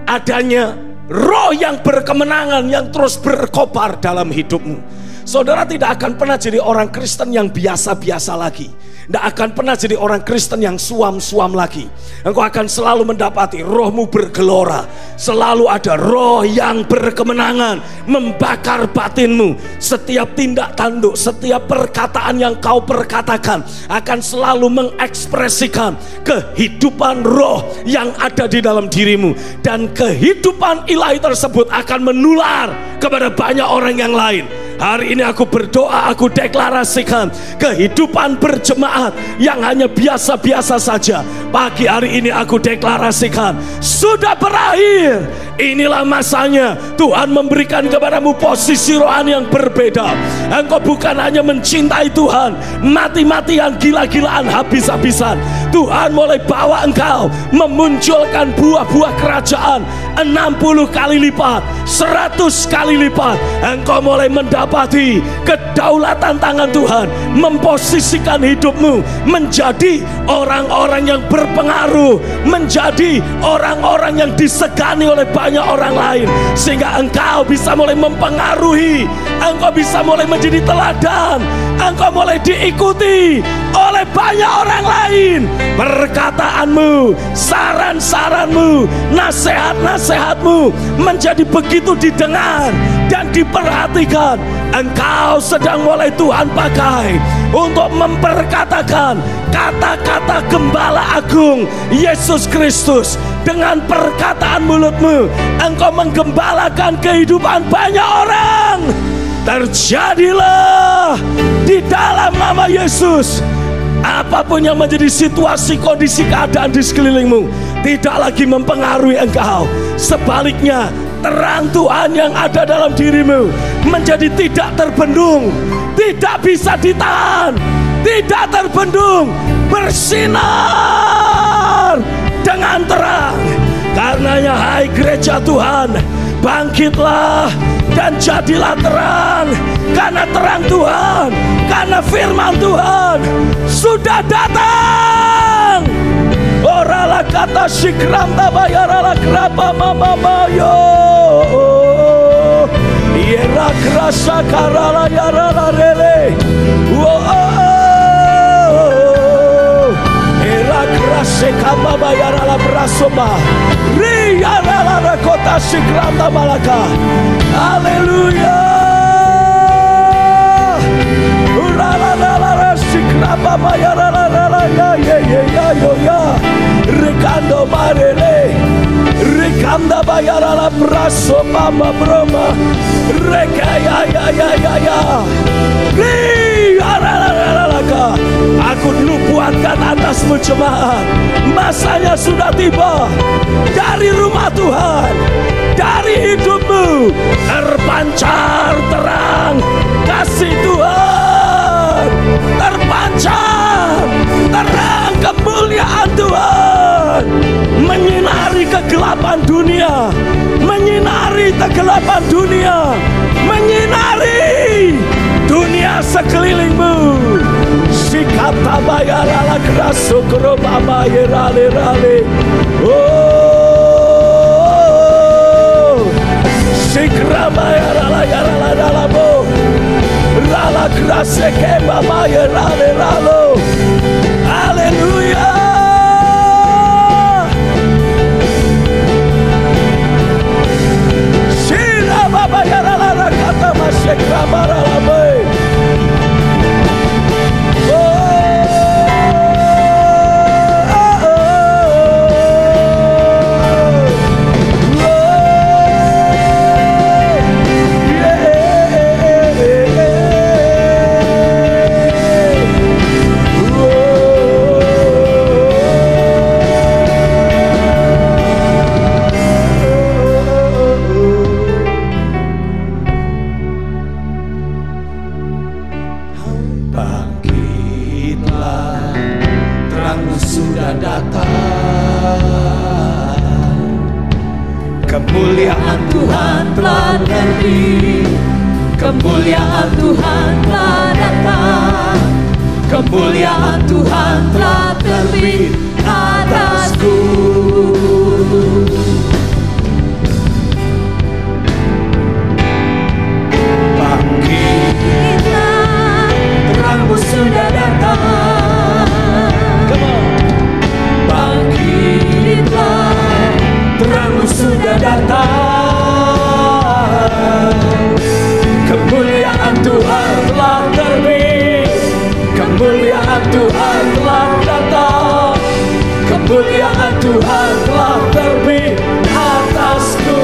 adanya roh yang berkemenangan yang terus berkobar dalam hidupmu. Saudara tidak akan pernah jadi orang Kristen yang biasa-biasa lagi. Tidak akan pernah jadi orang Kristen yang suam-suam lagi. Engkau akan selalu mendapati rohmu bergelora. Selalu ada roh yang berkemenangan membakar batinmu. Setiap tindak tanduk, setiap perkataan yang kau perkatakan akan selalu mengekspresikan kehidupan roh yang ada di dalam dirimu. Dan kehidupan ilahi tersebut akan menular kepada banyak orang yang lain. Hari ini aku berdoa, aku deklarasikan kehidupan berjemaat yang hanya biasa-biasa saja. Pagi hari ini aku deklarasikan, sudah berakhir. Inilah masanya Tuhan memberikan kepadamu posisi rohani yang berbeda. Engkau bukan hanya mencintai Tuhan mati-matian, gila-gilaan, habis-habisan. Tuhan mulai bawa engkau memunculkan buah-buah kerajaan 60 kali lipat, 100 kali lipat. Engkau mulai mendapati kedaulatan tangan Tuhan, memposisikan hidupmu menjadi orang-orang yang berpengaruh, menjadi orang-orang yang disegani oleh banyak orang lain, sehingga engkau bisa mulai mempengaruhi, engkau bisa mulai menjadi teladan, engkau mulai diikuti oleh banyak orang lain. Perkataanmu, saran-saranmu, nasihat-nasihatmu menjadi begitu didengar dan diperhatikan. Engkau sedang mulai Tuhan pakai untuk memperkatakan kata-kata Gembala Agung Yesus Kristus. Dengan perkataan mulutmu engkau menggembalakan kehidupan banyak orang. Terjadilah di dalam nama Yesus. Apapun yang menjadi situasi, kondisi, keadaan di sekelilingmu tidak lagi mempengaruhi engkau. Sebaliknya, terang Tuhan yang ada dalam dirimu menjadi tidak terbendung, tidak bisa ditahan, tidak terbendung, bersinar dengan terang. Karenanya, hai gereja Tuhan, bangkitlah dan jadilah terang. Karena terang Tuhan, karena firman Tuhan sudah datang. Orala kata sikram tabayarala krapa mama mayo. Yera krasa karala yarala rele. Era krasa kama bayarala brasoma. Riyarala rakota sikram tamalaka. Haleluya. Urala la la la sikrapa bayarala la la ya ya ya ya ya. Anda bayarala braso mama broma rekaya ya. Aku nubuatkan atasmu jemaat, masanya sudah tiba. Dari rumah Tuhan, dari hidupmu terpancar terang kasih Tuhan, terpancar terang kemuliaan Tuhan, menyinari kegelapan dunia, menyinari kegelapan dunia, menyinari dunia sekelilingmu. Sikata bayarala graso kroba bayarale rale. Oh, sikra bayarala yarala dalabo. Rala grase keba bayarale ralo. Haleluya. Sira baba yarala kata masekra barala bay. Kemuliaan Tuhan telah terbit, kemuliaan Tuhan telah datang, kemuliaan Tuhan telah terbit atasku. Bangkitlah, terangmu sudah datang. Bangkitlah, terangmu sudah datang. Kemuliaan Tuhan telah terbit, kemuliaan Tuhan telah datang, kemuliaan Tuhan telah terbit atasku.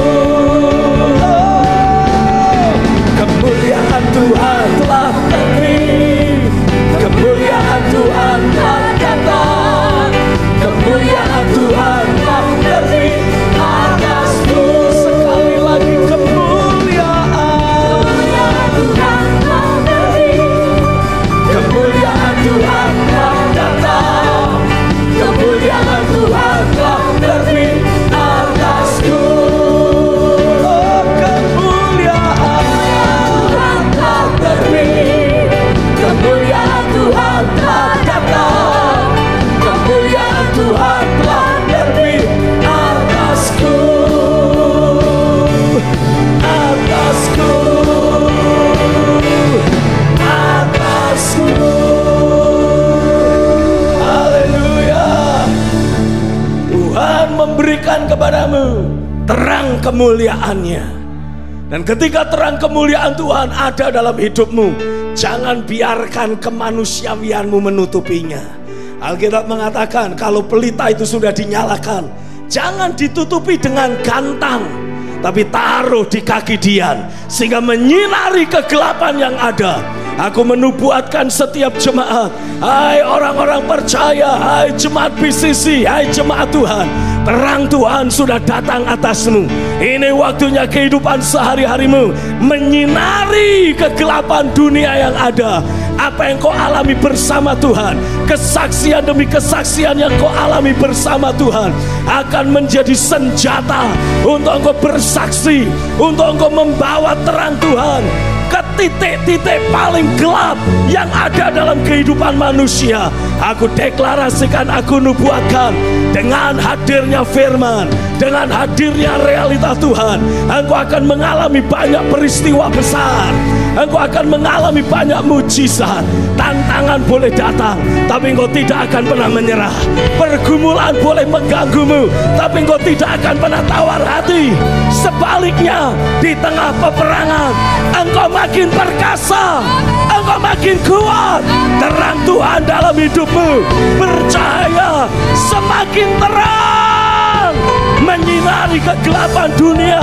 Kemuliaan Tuhan telah terbit, kemuliaan Tuhan telah datang, kemuliaan Tuhan telah terbit atasku. Sekali lagi kemuliaan Tuhan telah terbit, kemuliaan Tuhan telah datang, kemuliaan Tuhan telah terbit atasku. Oh, kemuliaan Tuhan telah terbit, kemuliaan Tuhan telah datang, kemuliaan Tuhan telah terbit atasku, atasku, atasku. Haleluya. Tuhan memberikan kepadamu terang kemuliaannya. Dan ketika terang kemuliaan Tuhan ada dalam hidupmu, jangan biarkan kemanusiawianmu menutupinya. Alkitab mengatakan kalau pelita itu sudah dinyalakan, jangan ditutupi dengan gantang, tapi taruh di kaki Dian sehingga menyinari kegelapan yang ada. Aku menubuatkan setiap jemaat, hai orang-orang percaya, hai jemaat PCC, hai jemaat Tuhan, terang Tuhan sudah datang atasmu. Ini waktunya kehidupan sehari-harimu menyinari kegelapan dunia yang ada. Apa yang kau alami bersama Tuhan, kesaksian demi kesaksian yang kau alami bersama Tuhan akan menjadi senjata untuk engkau bersaksi, untuk engkau membawa terang Tuhan ke titik-titik paling gelap yang ada dalam kehidupan manusia. Aku deklarasikan, aku nubuatkan, dengan hadirnya firman, dengan hadirnya realitas Tuhan, engkau akan mengalami banyak peristiwa besar, engkau akan mengalami banyak mujizat. Tantangan boleh datang, tapi engkau tidak akan pernah menyerah. Pergumulan boleh mengganggumu, tapi engkau tidak akan pernah tawar hati. Sebaliknya, di tengah peperangan, engkau makin perkasa, engkau makin kuat. Terang Tuhan dalam hidupmu, percaya, semakin terang. menyinari kegelapan dunia.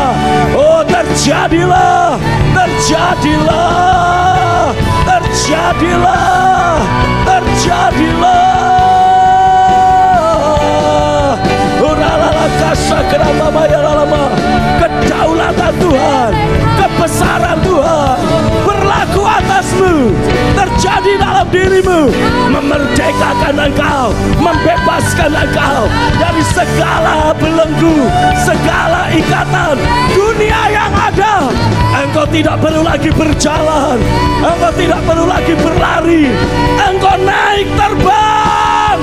Oh, terjadilah, terjadilah, terjadilah, terjadilah. Kedaulatan Tuhan, kebesaran Tuhan berlaku atasmu, terjadi dalam dirimu, memerdekakan engkau, membebaskan engkau dari segala belenggu, segala ikatan dunia yang ada. Engkau tidak perlu lagi berjalan, engkau tidak perlu lagi berlari, engkau naik terbang,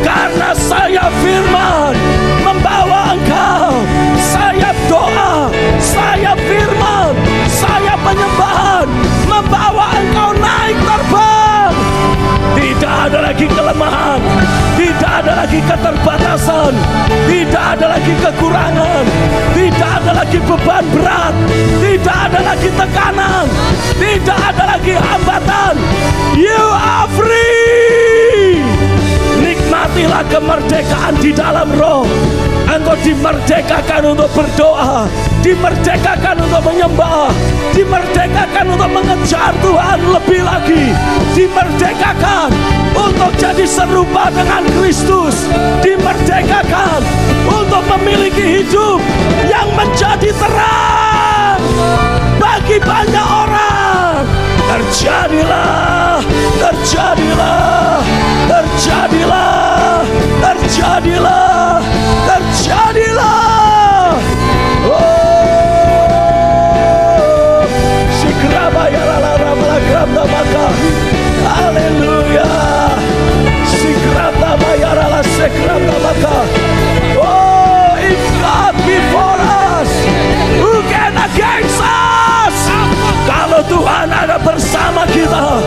karena sayap firman membawa engkau, sayap doa, sayap firman, sayap penyembahan membawa engkau naik terbang. Tidak ada lagi kelemahan, tidak ada lagi keterbatasan, tidak ada lagi kekurangan, tidak ada lagi beban berat, tidak ada lagi tekanan, tidak ada lagi hambatan. You are free. Nikmatilah kemerdekaan di dalam roh. Engkau dimerdekakan untuk berdoa, dimerdekakan untuk menyembah, dimerdekakan untuk mengejar Tuhan lebih lagi, dimerdekakan untuk jadi serupa dengan Kristus, dimerdekakan untuk memiliki hidup yang menjadi terang bagi banyak orang. Terjadilah, terjadilah, terjadilah, terjadilah, terjadilah. Oh, Sigrabayarala, haleluya. Sigrabayarala, Sigrabayarala. Oh, if God before us, who can against us? Kalau Tuhan ada bersama kita,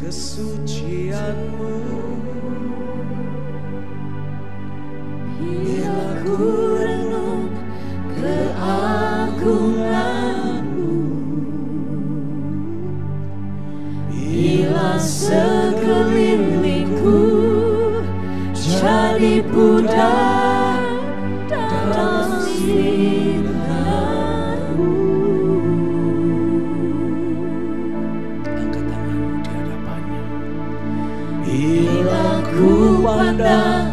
kesucianmu, bila ku renung keagunganmu, bila sekelilingku jadi budak dalam sinarmu. Angkat tanganmu di hadapannya. Bila ku pandang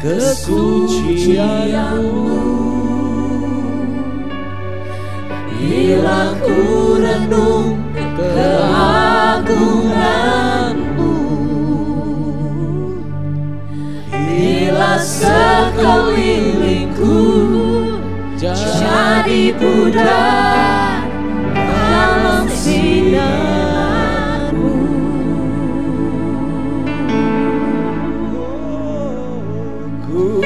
kesucianmu, bila ku renung keagunganmu, bila sekelilingku jadi budak dalam sinarmu. Ku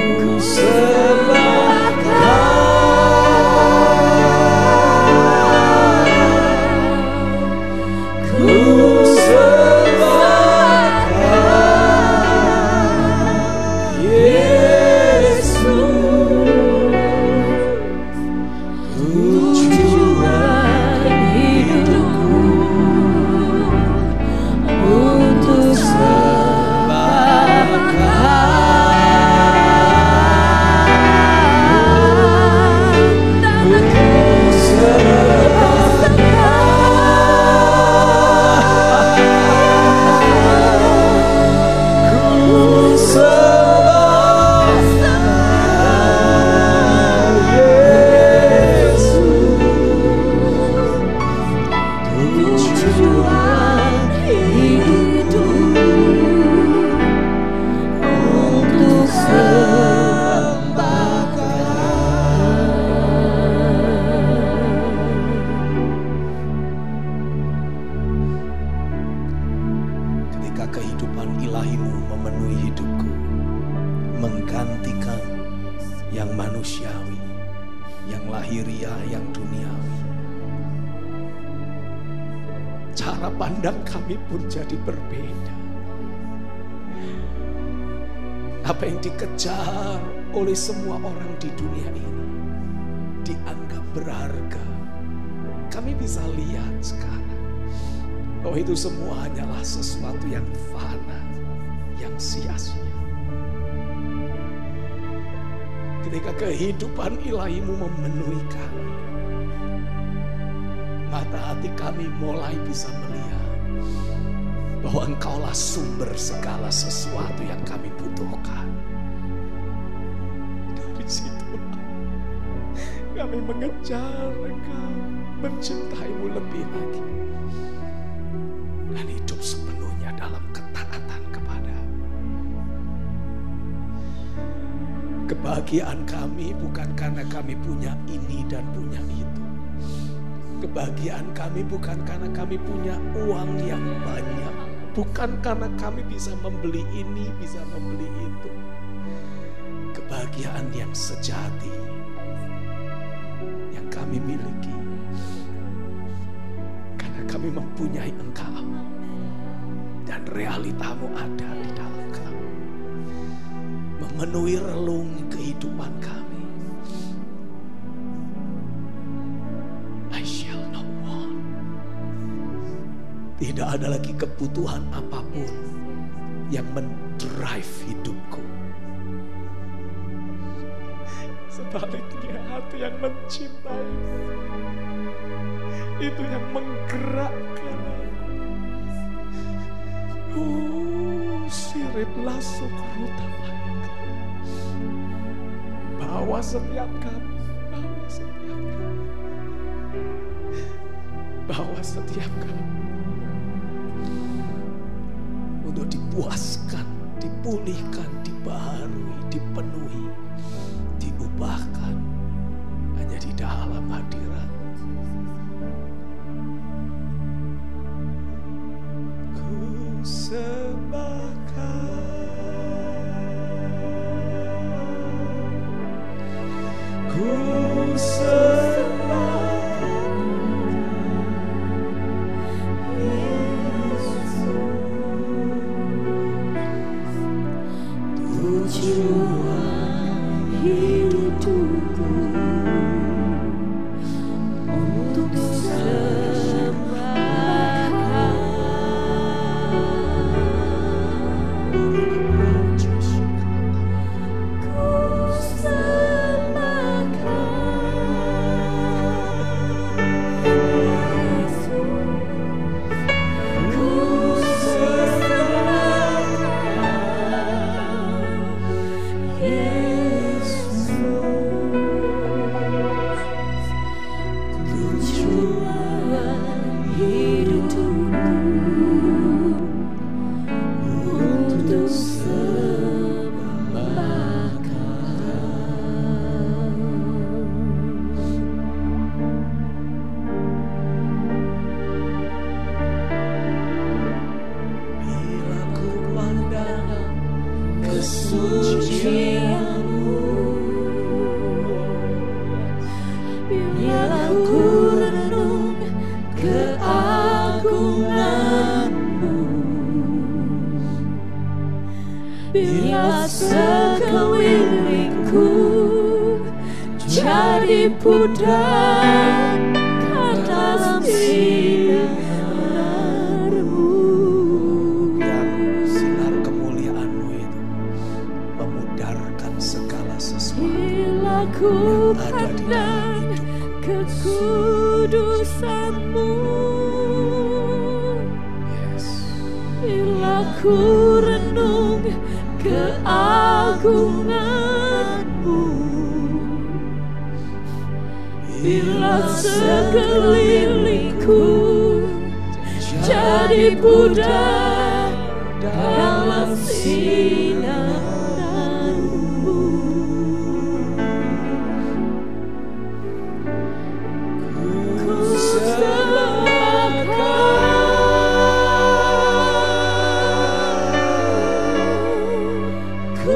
kehidupan ilahimu memenuhi hidupku, menggantikan yang manusiawi, yang lahiriah, yang duniawi. Cara pandang kami pun jadi berbeda. Apa yang dikejar oleh semua orang di dunia ini dianggap berharga. Kami bisa lihat sekarang bahwa itu semua hanyalah sesuatu yang fana, yang sia-sia. Ketika kehidupan ilahimu memenuhi kami, mata hati kami mulai bisa melihat bahwa Engkaulah sumber segala sesuatu yang kami butuhkan. Dari situ kami mengejar Engkau, mencintaimu lebih lagi, dan hidup sepenuhnya dalam ketaatan kepada-Mu. Kebahagiaan kami bukan karena kami punya ini dan punya itu. Kebahagiaan kami bukan karena kami punya uang yang banyak, bukan karena kami bisa membeli ini, bisa membeli itu. Kebahagiaan yang sejati yang kami miliki karena kami mempunyai Engkau, dan realitamu ada di dalam kami, memenuhi relung kehidupan kami. I shall not want. Tidak ada lagi kebutuhan apapun yang mendrive hidupku. Sebaliknya hati yang mencintai itu yang menggerakkan aku. Sirit lasuk ruta baik. Bawa setiap kami, bawa setiap kami untuk dipuaskan, dipulihkan, dibaharui, dipenuhi, diubahkan hanya di dalam hadirat. Ku sembahkan, ku sekelilingku jadi pudar dalam sinar-Mu. Yang sinar kemuliaan-Mu itu memudarkan segala sesuatu. Bila ku pandang kekudusan-Mu, bila ku renung keagungan-Mu, bila sekelilingku jadi pudar dalam sinar-Mu. Ku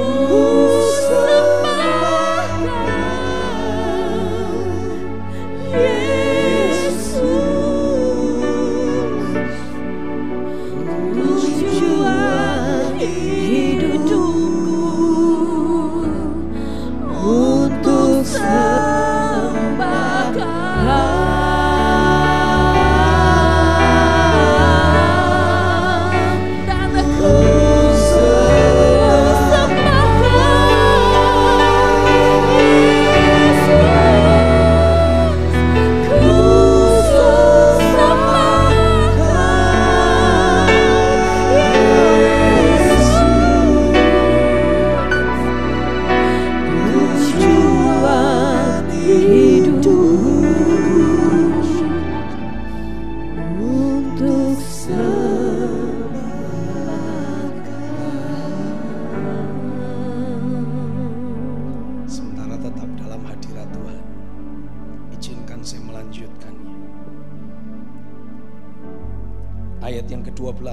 ayat yang ke-12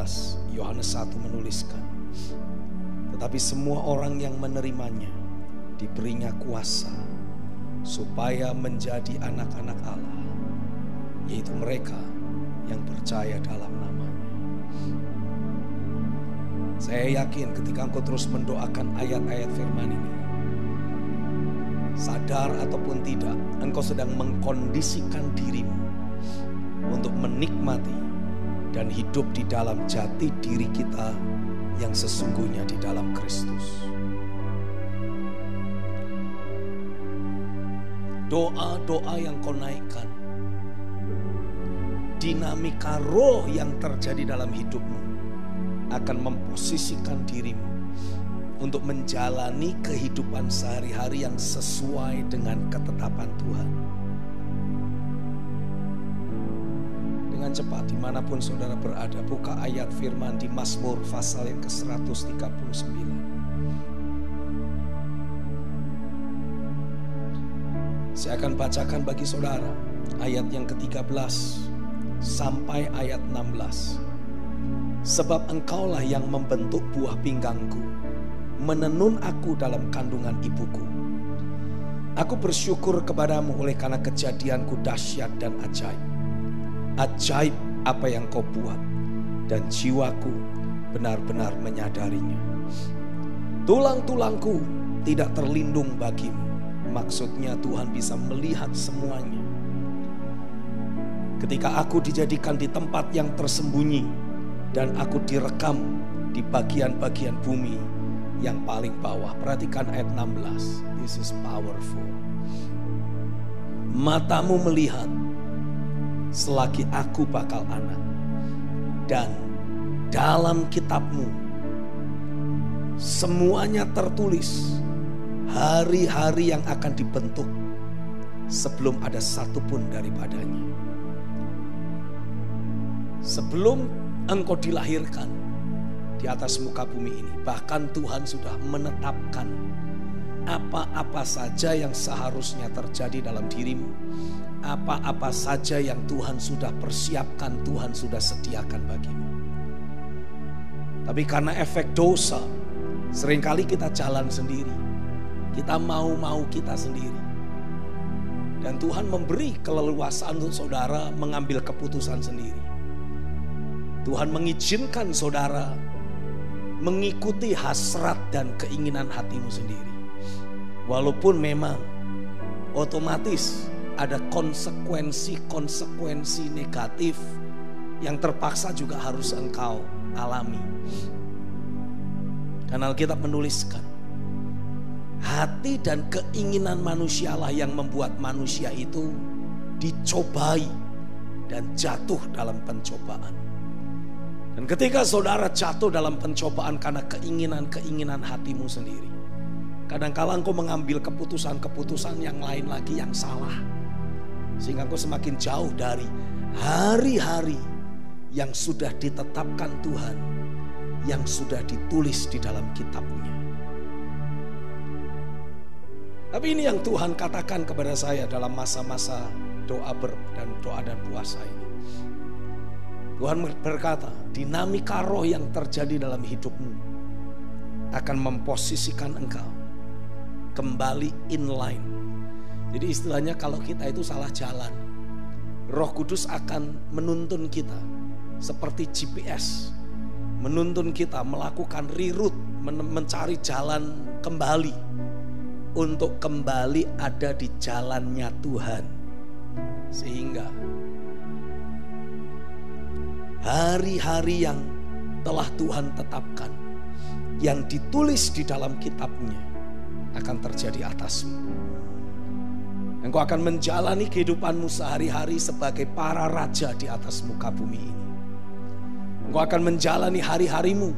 Yohanes 1 menuliskan, tetapi semua orang yang menerimanya diberinya kuasa supaya menjadi anak-anak Allah, yaitu mereka yang percaya dalam namanya. Saya yakin ketika engkau terus mendoakan ayat-ayat firman ini, sadar ataupun tidak, engkau sedang mengkondisikan dirimu untuk menikmati dan hidup di dalam jati diri kita yang sesungguhnya di dalam Kristus. doa-doa yang kau naikkan, dinamika roh yang terjadi dalam hidupmu akan memposisikan dirimu untuk menjalani kehidupan sehari-hari yang sesuai dengan ketetapan Tuhan. Dengan cepat dimanapun saudara berada, buka ayat firman di Mazmur pasal yang ke-139. Saya akan bacakan bagi saudara ayat yang ke-13 sampai ayat 16. Sebab engkaulah yang membentuk buah pinggangku, menenun aku dalam kandungan ibuku. Aku bersyukur kepadamu oleh karena kejadianku dahsyat dan ajaib. Ajaib apa yang kau buat, dan jiwaku benar-benar menyadarinya. Tulang-tulangku tidak terlindung bagimu. Maksudnya Tuhan bisa melihat semuanya. Ketika aku dijadikan di tempat yang tersembunyi dan aku direkam di bagian-bagian bumi yang paling bawah. Perhatikan ayat 16. This is powerful. Matamu melihat selagi aku bakal anak, dan dalam kitabmu semuanya tertulis hari-hari yang akan dibentuk sebelum ada satupun daripadanya. Sebelum engkau dilahirkan di atas muka bumi ini, bahkan Tuhan sudah menetapkan apa-apa saja yang seharusnya terjadi dalam dirimu. Apa-apa saja yang Tuhan sudah persiapkan, Tuhan sudah sediakan bagimu. Tapi karena efek dosa, seringkali kita jalan sendiri. Kita mau kita sendiri. Dan Tuhan memberi keleluasaan untuk saudara mengambil keputusan sendiri. Tuhan mengizinkan saudara mengikuti hasrat dan keinginan hatimu sendiri. Walaupun memang otomatis ada konsekuensi negatif yang terpaksa juga harus engkau alami. Karena Alkitab menuliskan, hati dan keinginan manusialah yang membuat manusia itu dicobai dan jatuh dalam pencobaan. Dan ketika saudara jatuh dalam pencobaan karena keinginan-keinginan hatimu sendiri, kadang-kala engkau mengambil keputusan-keputusan yang lain lagi yang salah, sehingga engkau semakin jauh dari hari-hari yang sudah ditetapkan Tuhan, yang sudah ditulis di dalam kitabnya. Tapi ini yang Tuhan katakan kepada saya dalam masa-masa doa dan puasa ini. Tuhan berkata, dinamika roh yang terjadi dalam hidupmu akan memposisikan engkau kembali inline. Jadi istilahnya kalau kita itu salah jalan, Roh Kudus akan menuntun kita seperti GPS, menuntun kita melakukan reroute, mencari jalan kembali, untuk kembali ada di jalannya Tuhan. Sehingga hari-hari yang telah Tuhan tetapkan, yang ditulis di dalam kitabnya, akan terjadi atasmu. Engkau akan menjalani kehidupanmu sehari-hari sebagai para raja di atas muka bumi ini. Engkau akan menjalani hari-harimu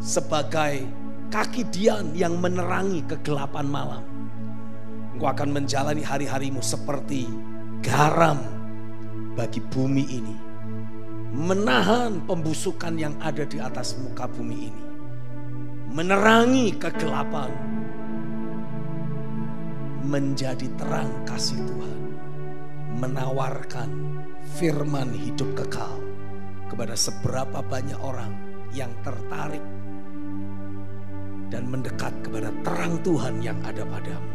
sebagai kaki Dian yang menerangi kegelapan malam. Engkau akan menjalani hari-harimu seperti garam bagi bumi ini, menahan pembusukan yang ada di atas muka bumi ini, menerangi kegelapan, menjadi terang kasih Tuhan, menawarkan firman hidup kekal kepada seberapa banyak orang yang tertarik dan mendekat kepada terang Tuhan yang ada padamu.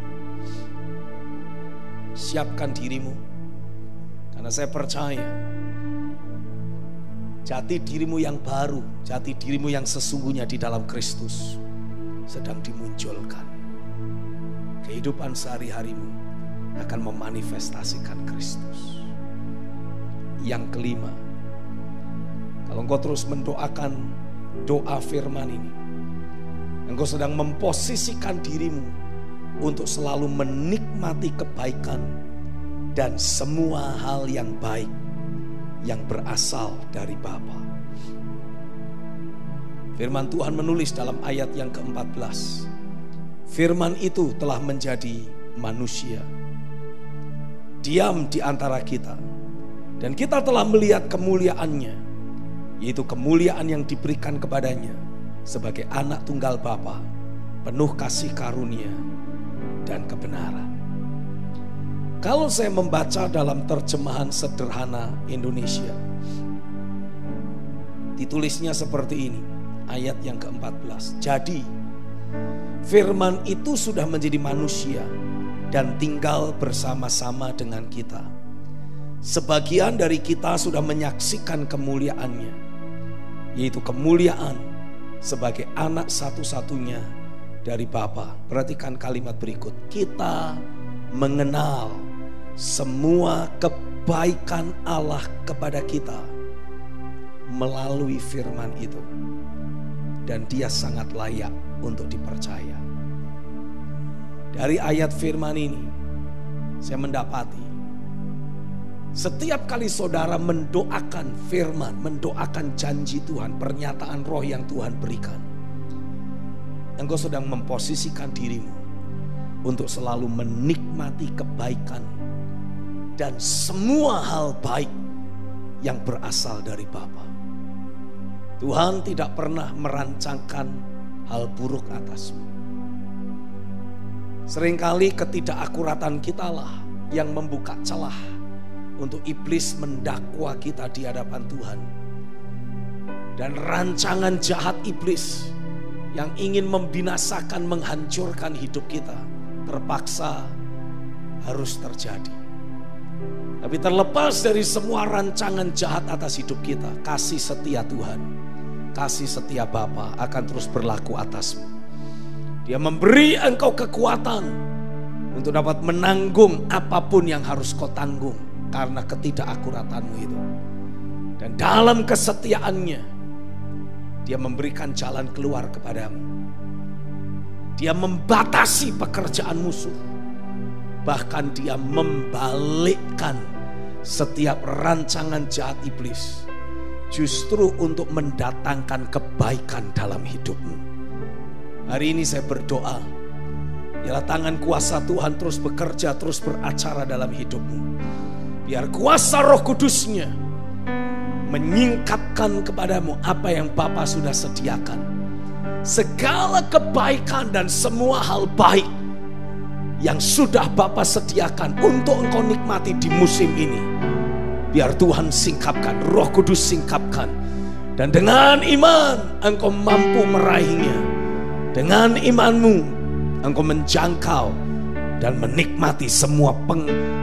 Siapkan dirimu, karena saya percaya jati dirimu yang baru, jati dirimu yang sesungguhnya di dalam Kristus sedang dimunculkan. Kehidupan sehari-harimu akan memanifestasikan Kristus. Yang kelima, kalau engkau terus mendoakan doa firman ini, engkau sedang memposisikan dirimu untuk selalu menikmati kebaikan dan semua hal yang baik yang berasal dari Bapa. Firman Tuhan menulis dalam ayat yang ke-14. Firman itu telah menjadi manusia, diam di antara kita, dan kita telah melihat kemuliaannya, yaitu kemuliaan yang diberikan kepadanya sebagai anak tunggal Bapa, penuh kasih karunia dan kebenaran. Kalau saya membaca dalam terjemahan sederhana Indonesia, ditulisnya seperti ini, ayat yang ke-14. Jadi, firman itu sudah menjadi manusia dan tinggal bersama-sama dengan kita. Sebagian dari kita sudah menyaksikan kemuliaannya, yaitu kemuliaan sebagai anak satu-satunya dari Bapa. Perhatikan kalimat berikut. Kita mengenal semua kebaikan Allah kepada kita melalui firman itu, dan dia sangat layak untuk dipercaya. Dari ayat firman ini saya mendapati setiap kali saudara mendoakan firman, mendoakan janji Tuhan, pernyataan roh yang Tuhan berikan, engkau sedang memposisikan dirimu untuk selalu menikmati kebaikan dan semua hal baik yang berasal dari Bapa. Tuhan tidak pernah merancangkan hal buruk atasmu. Seringkali ketidakakuratan kitalah yang membuka celah untuk iblis mendakwa kita di hadapan Tuhan. Dan rancangan jahat iblis yang ingin membinasakan, menghancurkan hidup kita terpaksa harus terjadi. Tapi terlepas dari semua rancangan jahat atas hidup kita, kasih setia Tuhan, kasih setia Bapa akan terus berlaku atasmu. Dia memberi engkau kekuatan untuk dapat menanggung apapun yang harus kau tanggung karena ketidakakuratanmu itu. Dan dalam kesetiaannya, dia memberikan jalan keluar kepadamu. Dia membatasi pekerjaan musuh. Bahkan dia membalikkan setiap rancangan jahat iblis justru untuk mendatangkan kebaikan dalam hidupmu. Hari ini saya berdoa, biarlah tangan kuasa Tuhan terus bekerja, terus beracara dalam hidupmu. Biar kuasa Roh Kudus-Nya menyingkapkan kepadamu apa yang Bapa sudah sediakan. Segala kebaikan dan semua hal baik yang sudah Bapa sediakan untuk engkau nikmati di musim ini, biar Tuhan singkapkan, Roh Kudus singkapkan. Dan dengan iman engkau mampu meraihnya. Dengan imanmu engkau menjangkau dan menikmati semua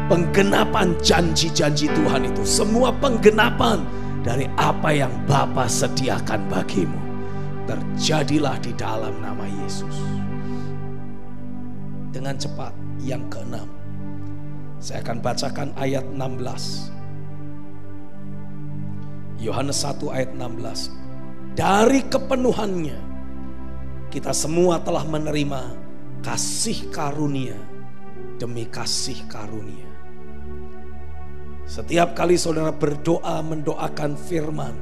penggenapan janji-janji Tuhan itu. Semua penggenapan dari apa yang Bapa sediakan bagimu. Terjadilah di dalam nama Yesus. Dengan cepat, yang ke-6 saya akan bacakan ayat 16. Yohanes 1 ayat 16. Dari kepenuhannya kita semua telah menerima kasih karunia demi kasih karunia. Setiap kali saudara berdoa mendoakan firman,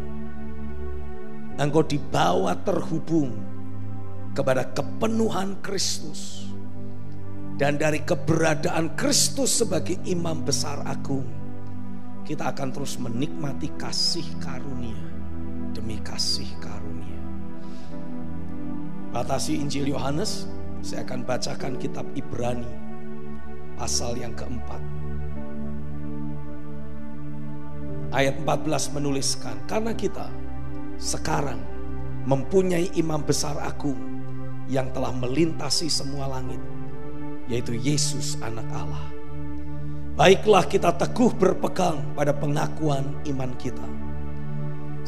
engkau dibawa terhubung kepada kepenuhan Kristus. Dan dari keberadaan Kristus sebagai imam besar agung, kita akan terus menikmati kasih karunia demi kasih karunia. Batasi Injil Yohanes, saya akan bacakan kitab Ibrani pasal yang keempat. Ayat 14 menuliskan, karena kita sekarang mempunyai imam besar agung yang telah melintasi semua langit, yaitu Yesus anak Allah. Baiklah kita teguh berpegang pada pengakuan iman kita.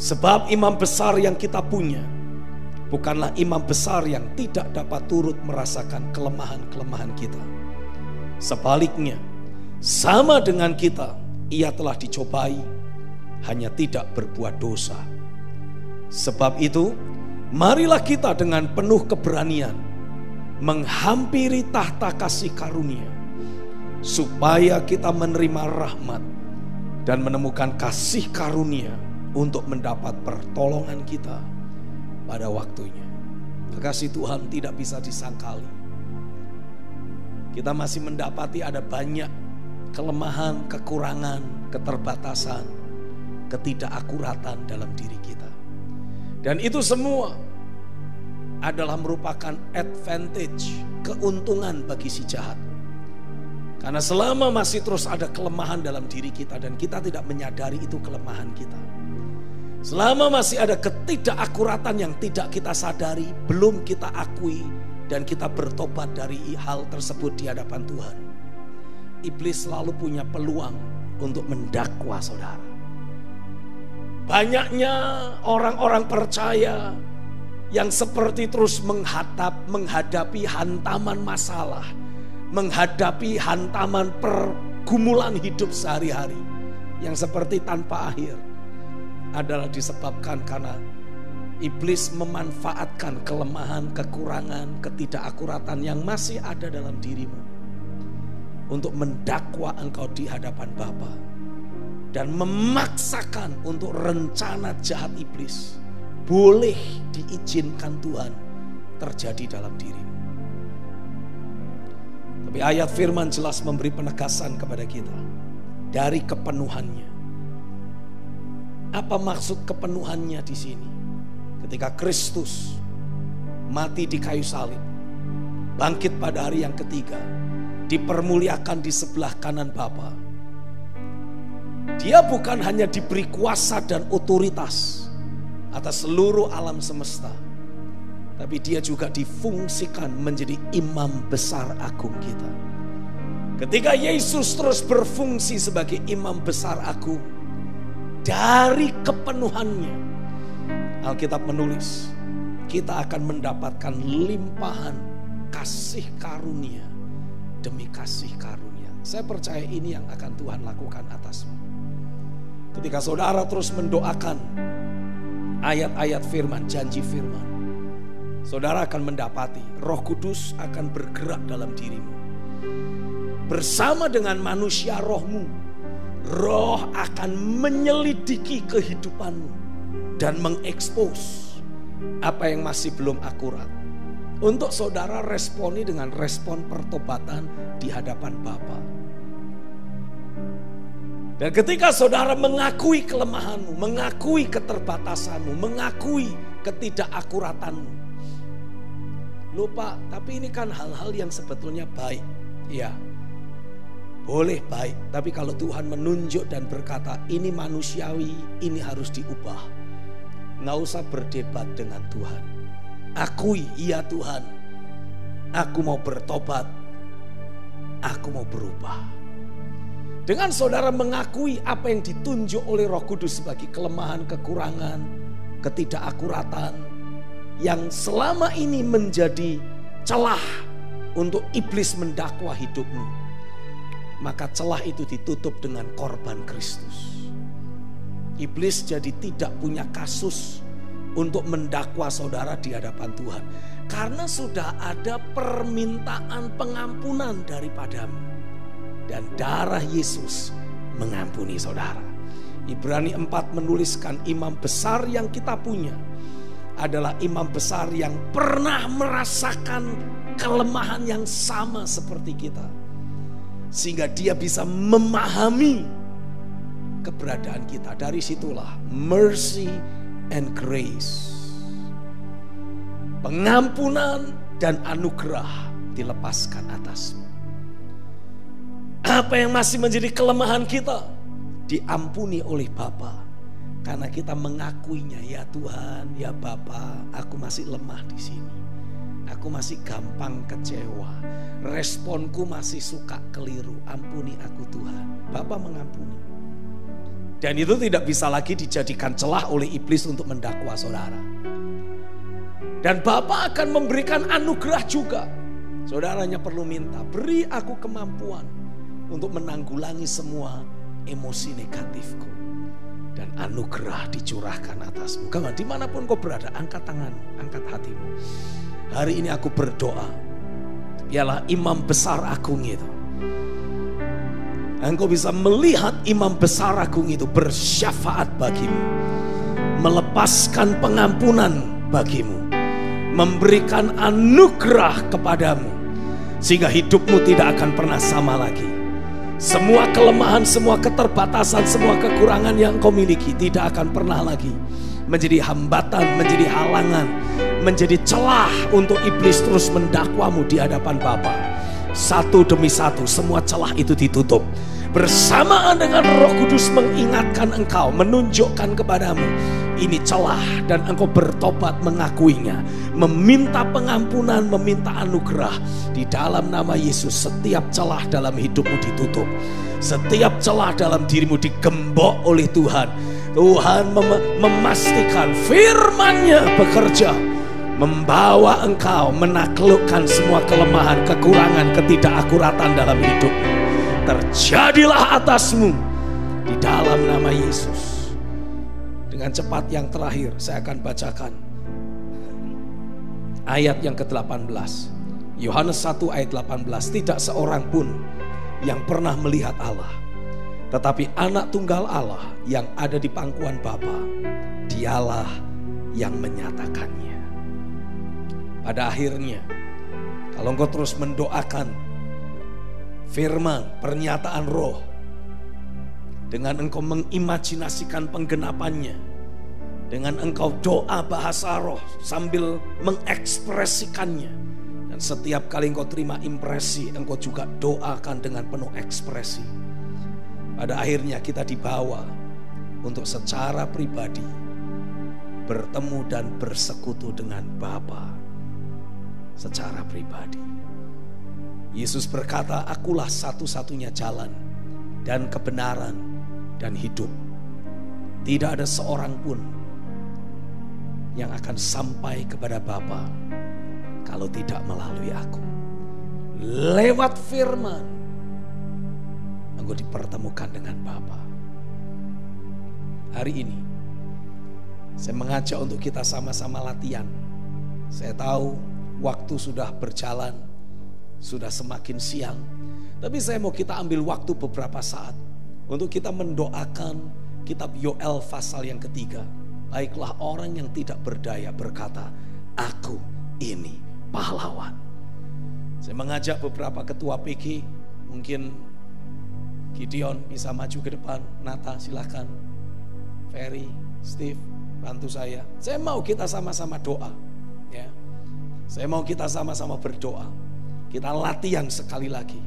Sebab imam besar yang kita punya bukanlah imam besar yang tidak dapat turut merasakan kelemahan-kelemahan kita. Sebaliknya, sama dengan kita, ia telah dicobai, hanya tidak berbuat dosa. Sebab itu, marilah kita dengan penuh keberanian menghampiri tahta kasih karunia, supaya kita menerima rahmat dan menemukan kasih karunia untuk mendapat pertolongan kita pada waktunya. Kasih Tuhan tidak bisa disangkali. Kita masih mendapati ada banyak kelemahan, kekurangan, keterbatasan, ketidakakuratan dalam diri kita. Dan itu semua adalah merupakan advantage, keuntungan bagi si jahat. Karena selama masih terus ada kelemahan dalam diri kita dan kita tidak menyadari itu kelemahan kita, selama masih ada ketidakakuratan yang tidak kita sadari, belum kita akui dan kita bertobat dari hal tersebut di hadapan Tuhan, iblis selalu punya peluang untuk mendakwa saudara. Banyaknya orang-orang percaya yang seperti terus menghadapi hantaman masalah, menghadapi hantaman pergumulan hidup sehari-hari yang seperti tanpa akhir, adalah disebabkan karena iblis memanfaatkan kelemahan, kekurangan, ketidakakuratan yang masih ada dalam dirimu untuk mendakwa engkau di hadapan Bapa dan memaksakan untuk rencana jahat iblis boleh diizinkan Tuhan terjadi dalam dirimu. Tapi ayat firman jelas memberi penegasan kepada kita dari kepenuhannya. Apa maksud kepenuhannya di sini? Ketika Kristus mati di kayu salib, bangkit pada hari yang ketiga, dipermuliakan di sebelah kanan Bapa. Dia bukan hanya diberi kuasa dan otoritas atas seluruh alam semesta, tapi dia juga difungsikan menjadi imam besar agung kita. Ketika Yesus terus berfungsi sebagai imam besar agung, dari kepenuhannya, Alkitab menulis, kita akan mendapatkan limpahan kasih karunia demi kasih karunia. Saya percaya ini yang akan Tuhan lakukan atasmu. Ketika saudara terus mendoakan ayat-ayat firman, janji firman, saudara akan mendapati Roh Kudus akan bergerak dalam dirimu. Bersama dengan manusia rohmu, Roh akan menyelidiki kehidupanmu dan mengekspos apa yang masih belum akurat, untuk saudara responi dengan respon pertobatan di hadapan Bapa. Dan ketika saudara mengakui kelemahanmu, mengakui keterbatasanmu, mengakui ketidakakuratanmu, lupa, tapi ini kan hal-hal yang sebetulnya baik. Ya, boleh baik, tapi kalau Tuhan menunjuk dan berkata ini manusiawi, ini harus diubah, nggak usah berdebat dengan Tuhan. Akui, iya Tuhan, aku mau bertobat, aku mau berubah. Dengan saudara mengakui apa yang ditunjuk oleh Roh Kudus sebagai kelemahan, kekurangan, ketidakakuratan yang selama ini menjadi celah untuk iblis mendakwa hidupmu, maka celah itu ditutup dengan korban Kristus. Iblis jadi tidak punya kasus untuk mendakwa saudara di hadapan Tuhan, karena sudah ada permintaan pengampunan daripadamu. Dan darah Yesus mengampuni saudara. Ibrani 4 menuliskan imam besar yang kita punya adalah imam besar yang pernah merasakan kelemahan yang sama seperti kita, sehingga dia bisa memahami keberadaan kita. Dari situlah mercy and grace, pengampunan dan anugerah dilepaskan atasmu. Apa yang masih menjadi kelemahan kita diampuni oleh Bapa, karena kita mengakuinya. Ya Tuhan, ya Bapa, aku masih lemah di sini. Aku masih gampang kecewa. Responku masih suka keliru. Ampuni aku Tuhan. Bapa mengampuni. Dan itu tidak bisa lagi dijadikan celah oleh iblis untuk mendakwa saudara. Dan Bapa akan memberikan anugerah juga. Saudaranya perlu minta, beri aku kemampuan untuk menanggulangi semua emosi negatifku, dan anugerah dicurahkan atasmu. Kawan, dimanapun kau berada, angkat tanganmu, angkat hatimu. Hari ini aku berdoa, ialah imam besar agung itu. Engkau bisa melihat imam besar agung itu bersyafaat bagimu, melepaskan pengampunan bagimu, memberikan anugerah kepadamu, sehingga hidupmu tidak akan pernah sama lagi. Semua kelemahan, semua keterbatasan, semua kekurangan yang kau miliki tidak akan pernah lagi menjadi hambatan, menjadi halangan, menjadi celah untuk iblis terus mendakwamu di hadapan Bapa. Satu demi satu semua celah itu ditutup. Bersamaan dengan Roh Kudus mengingatkan engkau, menunjukkan kepadamu ini celah, dan engkau bertobat mengakuinya, meminta pengampunan, meminta anugerah. Di dalam nama Yesus setiap celah dalam hidupmu ditutup. Setiap celah dalam dirimu digembok oleh Tuhan. Tuhan memastikan firman-Nya bekerja, membawa engkau menaklukkan semua kelemahan, kekurangan, ketidakakuratan dalam hidupmu. Terjadilah atasmu di dalam nama Yesus. Dengan cepat yang terakhir saya akan bacakan ayat yang ke-18. Yohanes 1 ayat 18. Tidak seorang pun yang pernah melihat Allah, tetapi anak tunggal Allah yang ada di pangkuan Bapa, dialah yang menyatakannya. Pada akhirnya, kalau engkau terus mendoakan firman, pernyataan Roh, dengan engkau mengimajinasikan penggenapannya, dengan engkau doa bahasa roh sambil mengekspresikannya, dan setiap kali engkau terima impresi, engkau juga doakan dengan penuh ekspresi. Pada akhirnya kita dibawa untuk secara pribadi bertemu dan bersekutu dengan Bapa secara pribadi. Yesus berkata, akulah satu-satunya jalan dan kebenaran dan hidup. Tidak ada seorang pun yang akan sampai kepada Bapa kalau tidak melalui aku. Lewat firman engkau dipertemukan dengan Bapa. Hari ini saya mengajak untuk kita sama-sama latihan. Saya tahu waktu sudah berjalan, sudah semakin siang, tapi saya mau kita ambil waktu beberapa saat untuk kita mendoakan kitab Yoel pasal yang ketiga. Baiklah orang yang tidak berdaya berkata, aku ini pahlawan. Saya mengajak beberapa ketua PG, mungkin Gideon bisa maju ke depan, Nata silakan, Ferry, Steve bantu saya. Saya mau kita sama-sama doa, ya. Saya mau kita sama-sama berdoa. Kita latihan sekali lagi.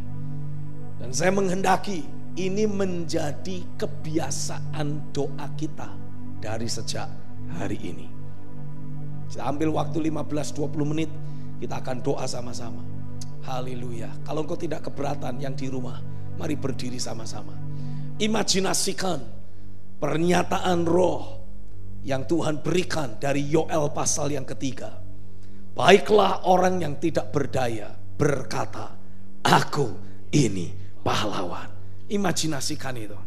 Dan saya menghendaki ini menjadi kebiasaan doa kita dari sejak hari ini. Kita ambil waktu 15-20 menit, kita akan doa sama-sama. Haleluya. Kalau engkau tidak keberatan yang di rumah, mari berdiri sama-sama. Imajinasikan pernyataan Roh yang Tuhan berikan dari Yoel pasal yang ketiga. Baiklah orang yang tidak berdaya berkata, aku ini pahlawan. Imajinasikan itu.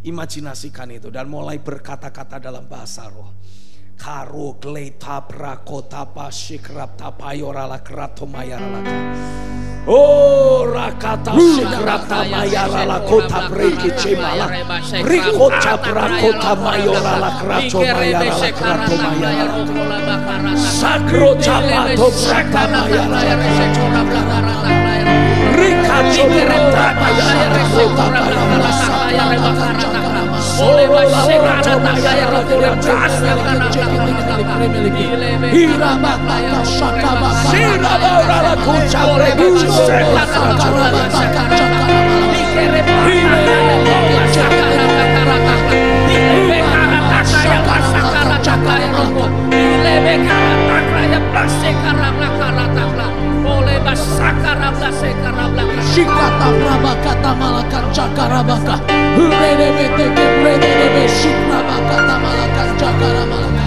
Imajinasikan itu dan mulai berkata-kata dalam bahasa roh. Karo gleta prakota pasikrap tapayorala krato mayaralaka. Oh rakata sikrap tamayarala kota breki cemala. Rikota prakota mayorala krato mayarala krato mayarala. Sakro capato prakta mayarala krato mayarala. Rikato prakta mayarala kota mayarala. Oleh masyarakat saya berdas Shikata Prabakata Malakan Chakarabaka Uredebete Uredebe Shikrabakata Malakan Chakaramaka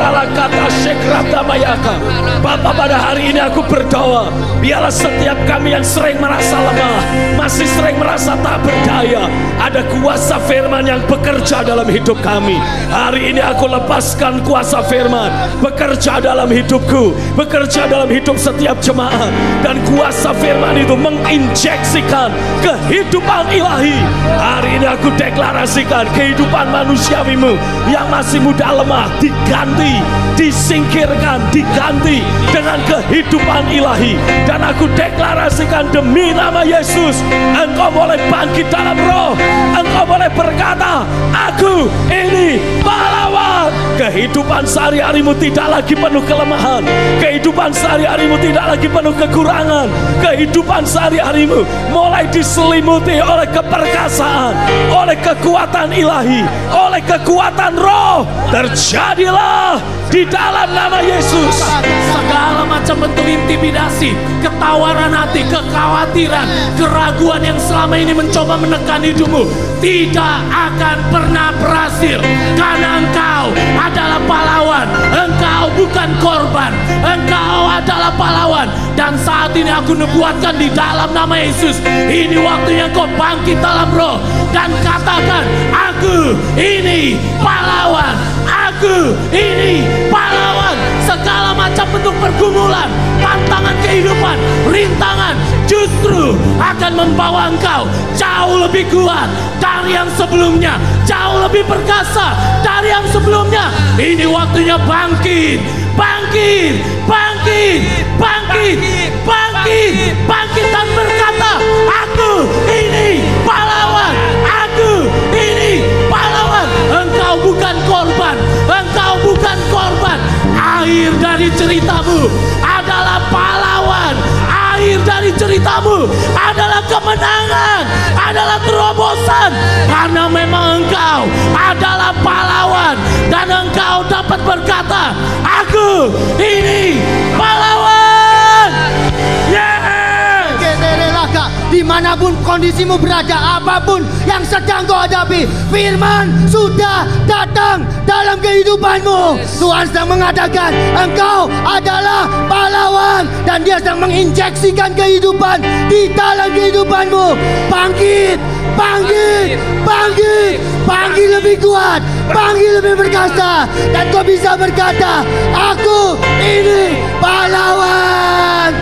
Paralakata Shekrata Mayaka. Bapa, pada hari ini aku berdoa, biarlah setiap kami yang sering merasa lemah, masih sering merasa tak berdaya, ada kuasa firman yang bekerja dalam hidup kami. Hari ini aku lepaskan kuasa firman bekerja dalam hidupku, bekerja dalam hidup setiap jemaat, dan kuasa firman itu menginjeksikan kehidupan ilahi. Hari ini aku deklarasikan kehidupan manusiawimu yang masih muda lemah diganti, disingkirkan, diganti dengan kehidupan ilahi. Dan aku deklarasikan demi nama Yesus, engkau boleh bangkit dalam roh, engkau boleh berkata, aku ini pahlawan. Kehidupan sehari-harimu tidak lagi penuh kelemahan, kehidupan sehari-harimu tidak lagi penuh kekurangan, kehidupan sehari-harimu mulai diselimuti oleh keperkasaan, oleh kekuatan ilahi, oleh kekuatan roh. Terjadilah di dalam nama Yesus. Segala macam bentuk intimidasi, ketawaran hati, kekhawatiran, keraguan yang selama ini mencoba menekan hidupmu tidak akan pernah berhasil, karena engkau adalah pahlawan. Engkau bukan korban, engkau adalah pahlawan. Dan saat ini aku nubuatkan di dalam nama Yesus, ini waktunya kau bangkit dalam roh dan katakan, aku ini pahlawan, aku ini pahlawan. Segala macam bentuk pergumulan, tantangan kehidupan, rintangan justru akan membawa engkau jauh lebih kuat dari yang sebelumnya, jauh lebih perkasa dari yang sebelumnya. Ini waktunya bangkit, bangkit, bangkit, bangkit, bangkit, bangkit dan berkata, aku ini pahlawan, aku ini pahlawan. Engkau bukan korban, engkau bukan korban. Akhir dari ceritamu adalah pahlawan. Akhir dari ceritamu adalah kemenangan, adalah terobosan. Karena memang engkau adalah pahlawan, dan engkau dapat berkata, aku ini pahlawan. Dimanapun kondisimu berada, apapun yang sedang kau hadapi, firman sudah datang dalam kehidupanmu. Tuhan sedang mengatakan engkau adalah pahlawan, dan Dia sedang menginjeksikan kehidupan di dalam kehidupanmu. Bangkit, bangkit, bangkit, bangkit lebih kuat, bangkit lebih perkasa, dan kau bisa berkata, aku ini pahlawan.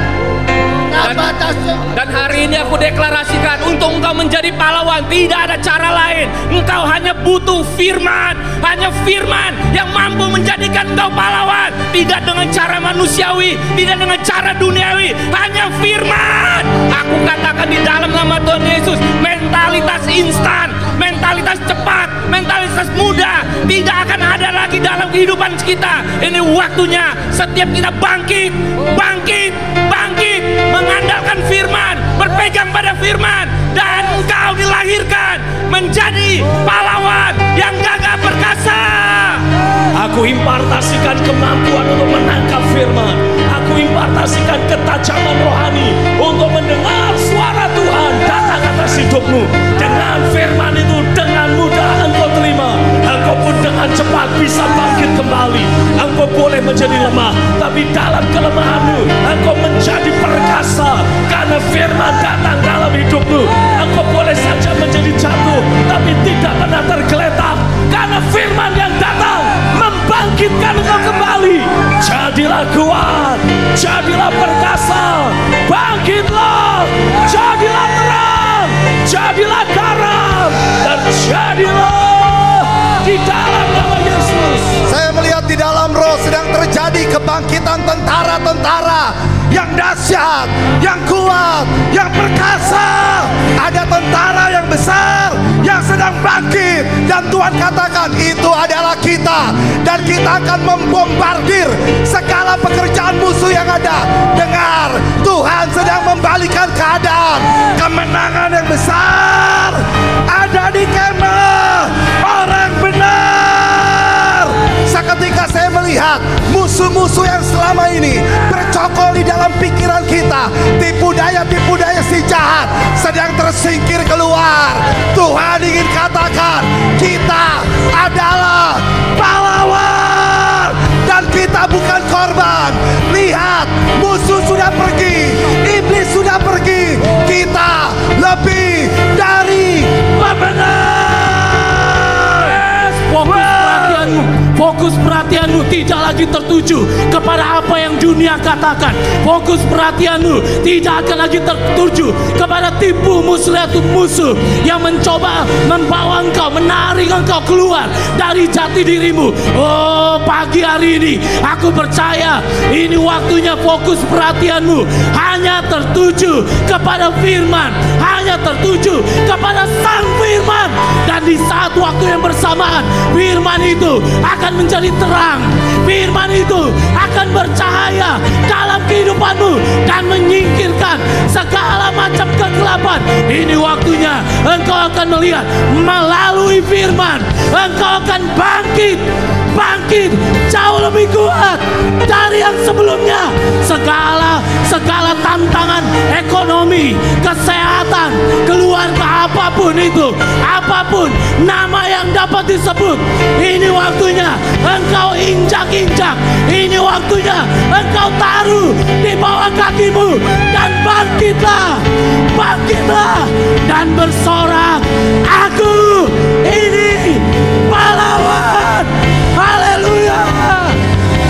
Dan hari ini aku deklarasikan, untuk engkau menjadi pahlawan tidak ada cara lain. Engkau hanya butuh firman, hanya firman yang mampu menjadikan engkau pahlawan. Tidak dengan cara manusiawi, tidak dengan cara duniawi, hanya firman. Aku katakan di dalam nama Tuhan Yesus, mentalitas instan, mentalitas cepat, mentalitas mudah tidak akan ada lagi dalam kehidupan kita. Ini waktunya setiap kita bangkit, bangkit, bangkit, mengandalkan firman, berpegang pada firman, dan engkau dilahirkan menjadi pahlawan yang gagah perkasa. Aku impartasikan kemampuan untuk menangkap firman. Aku impartasikan ketajaman rohani untuk mendengar suara Tuhan datang atas hidupmu. Dengan firman itu dengan mudah engkau terima, engkau pun dengan cepat bisa bangkit kembali. Engkau boleh menjadi lemah, tapi dalam kelemahanmu engkau menjadi perkasa karena firman datang dalam hidupmu. Engkau boleh saja menjadi jatuh, tapi tidak pernah tergeletak karena firman yang datang membangkitkan engkau kembali. Jadilah kuat, jadilah perkasa, bangkitlah, jadilah terang, jadilah garam, dan jadilah di dalam nama Yesus. Saya melihat di dalam roh sedang terjadi kebangkitan tentara-tentara yang dahsyat, yang kuat, yang perkasa. Ada tentara yang besar yang sedang bangkit, dan Tuhan katakan itu adalah kita, dan kita akan membombardir segala pekerjaan musuh yang ada. Dengar, Tuhan sedang membalikan keadaan. Kemenangan yang besar ada di kemah orang benar. Seketika saya melihat musuh-musuh yang selama ini bercokol di dalam pikiran kita, tipu daya si jahat sedang tersingkir keluar. Tuhan ingin katakan kita adalah pahlawan, dan pergi, iblis sudah pergi. Kita lebih dari pemenang. Yes, fokus perhatianmu tidak lagi tertuju kepada apa yang dunia katakan. Fokus perhatianmu tidak akan lagi tertuju kepada tipu musuh yang mencoba membawa engkau, menarik engkau keluar dari jati dirimu. Oh, pagi hari ini aku percaya ini waktunya fokus perhatianmu hanya tertuju kepada firman, hanya tertuju kepada sang firman. Dan di saat waktu yang bersamaan, firman itu akan menjadi terang, firman itu akan bercahaya dalam kehidupanmu dan menyingkirkan segala macam kegelapan. Ini waktunya engkau akan melihat melalui firman, engkau akan bangkit jauh lebih kuat dari yang sebelumnya. Segala tantangan ekonomi, kesehatan, keluarga, apapun itu, apapun nama yang dapat disebut, ini waktunya engkau injak-injak, ini waktunya engkau taruh di bawah kakimu dan bangkitlah dan bersorak, aku ini pahlawan. Haleluya.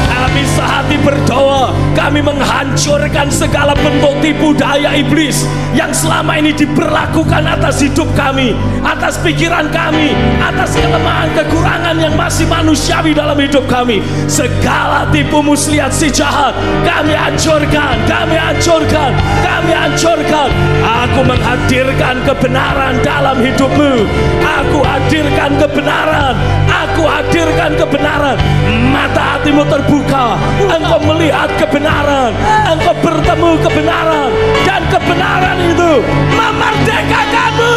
Kami sehati berdoa, kami menghancurkan segala bentuk tipu daya iblis yang selama ini diberlakukan atas hidup kami, atas pikiran kami, atas kelemahan kekurangan yang masih manusiawi dalam hidup kami. Segala tipu muslihat si jahat kami hancurkan. Aku menghadirkan kebenaran dalam hidupmu. Aku hadirkan kebenaran. Mata hatimu terbuka, engkau melihat kebenaran, engkau bertemu kebenaran, dan kebenaran itu memerdekakanmu.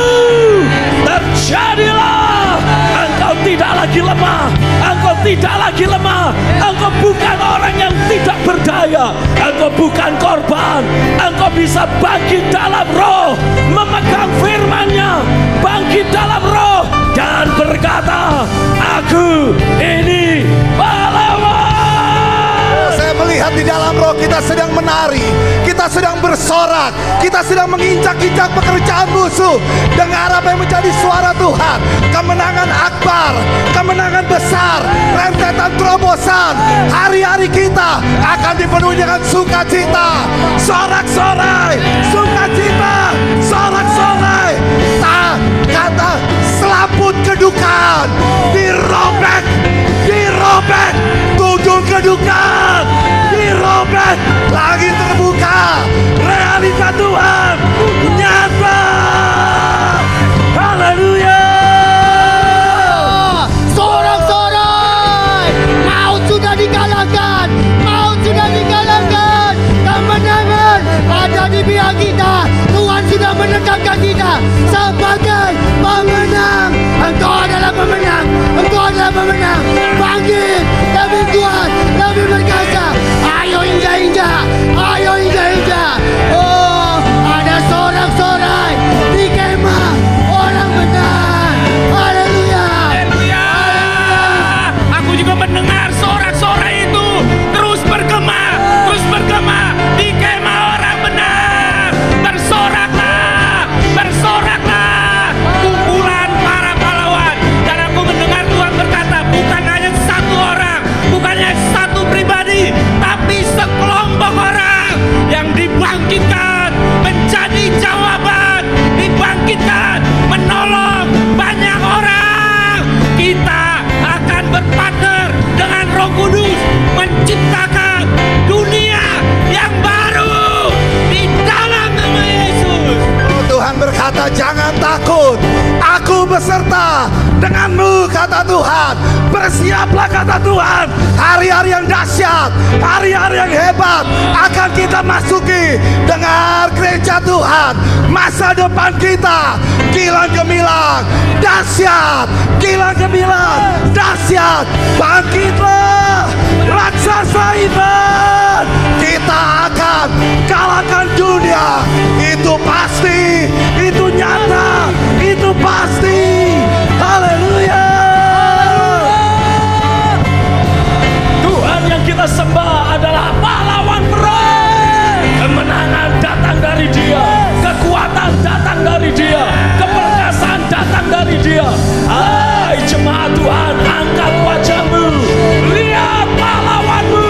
Terjadilah, engkau tidak lagi lemah, engkau bukan orang yang tidak berdaya, engkau bukan korban, engkau bisa bangkit dalam roh, memegang firman-Nya, bangkit dalam roh dan berkata, aku ini pahlawan. Saya melihat di dalam roh kita sedang menari, kita sedang bersorak, kita sedang menginjak-injak pekerjaan musuh. Dengar apa yang menjadi suara Tuhan. Kemenangan akbar, kemenangan besar, rentetan terobosan. Hari-hari kita akan dipenuhi dengan sukacita, sorak-sorai, sukacita, sorak-sorai. Kata selaput kedukaan dirobek, tudung kedukaan dirobek, langit terbuka, realita Tuhan nyata. Haleluya. Sorak-sorai, maut sudah dikalahkan, kemenangan ada di pihak kita. Tuhan sudah menetapkan kita sebagai pemenang. Engkau adalah pemenang, bangkit, lebih kuat, lebih berkuasa. Ayo injak-injak. Oh, ada sorak-sorai di kemah orang benar. Haleluya. Aku juga mendengar sorak-sorai itu terus bergema di kemah orang benar. Bersoraklah kumpulan para pahlawan. Dan aku mendengar Tuhan berkata, bukan hanya satu orang, bukan hanya satu pribadi, tapi sekelompok orang yang dibangkitkan menjadi jawaban, dibangkitkan menolong banyak orang. Kita akan berpartner dengan Roh Kudus menciptakan dunia yang baru di dalam nama Yesus. Tuhan berkata, jangan takut, aku beserta denganmu, kata Tuhan. Bersiaplah, kata Tuhan. Hari-hari yang dahsyat, hari-hari yang hebat akan kita masuki. Dengar gereja Tuhan, masa depan kita kilang gemilang dahsyat, bangkitlah raksasa iman. Kita akan kalahkan dunia, itu pasti, itu nyata, itu pasti. Haleluya. Tuhan yang kita sembah adalah pahlawan perang. jemaat Tuhan, angkat wajahmu, lihat pahlawanmu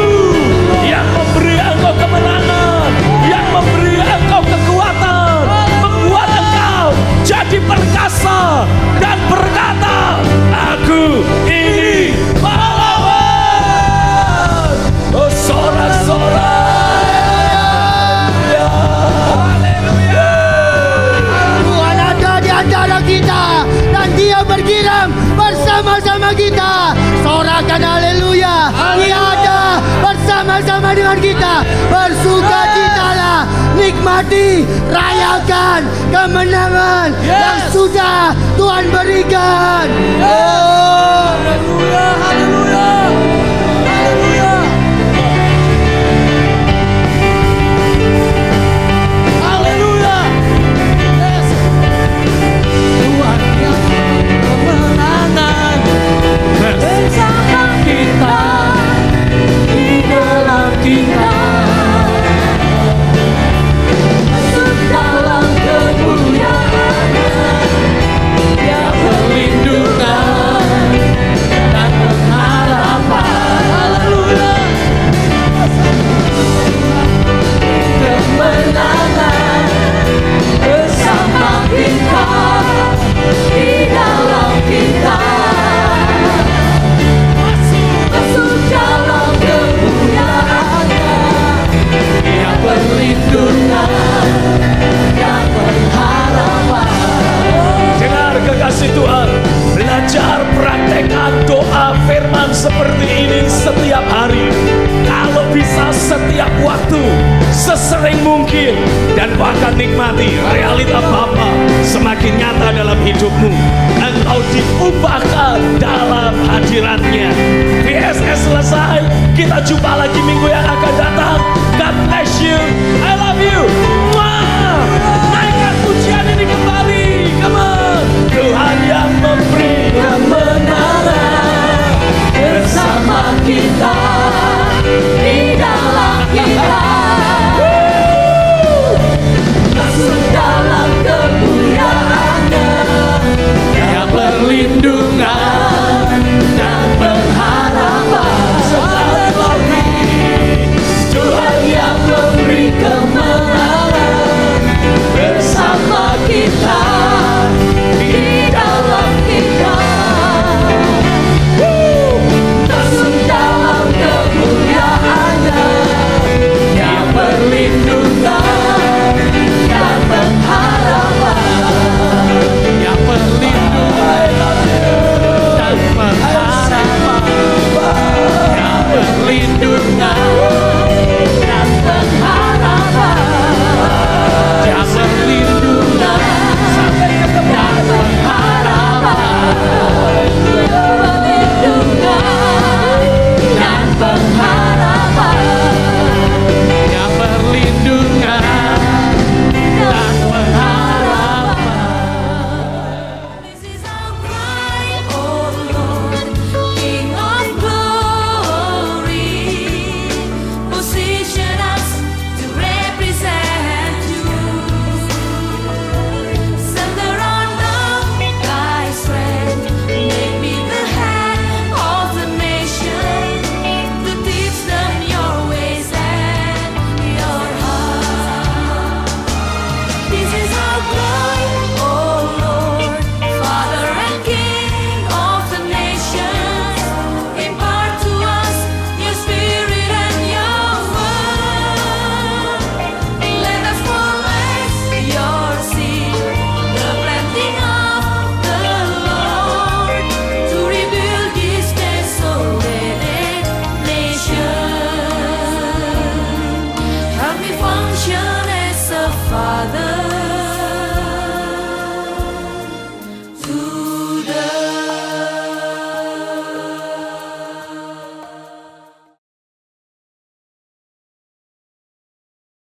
yang memberi engkau kemenangan, yang memberi engkau kekuatan, membuat engkau jadi perkasa dan berkata, aku ini pahlawan. Oh, sorak-sorak. Tuhan ada di antara kita dan Dia bergiram bersama-sama kita. Sorakan haleluya. Dia ada bersama-sama dengan kita. Bersukacitalah, nikmati, rayakan kemenangan yang sudah Tuhan berikan. Haleluya, haleluya, haleluya. Haleluya. Yes. Tuhan yang kemenangan bersama kita, di dalam kita, masuk dalam kemuliaan-Nya, Dia perlindungan dan pengharapan. Haleluya. Kemenangan bersama kita, di dalam kita, masuk dalam kemuliaan-Nya, Dia perlindungan dan pengharapan. Dengar kekasih Tuhan, belajar praktekkan doa firman seperti ini setiap hari. Kalau bisa setiap waktu, sesering mungkin, dan bahkan nikmati realita Bapa semakin nyata dalam hidupmu. Engkau diubahkan dalam hadirat-Nya. PSS selesai, kita jumpa lagi minggu yang akan datang. God bless you.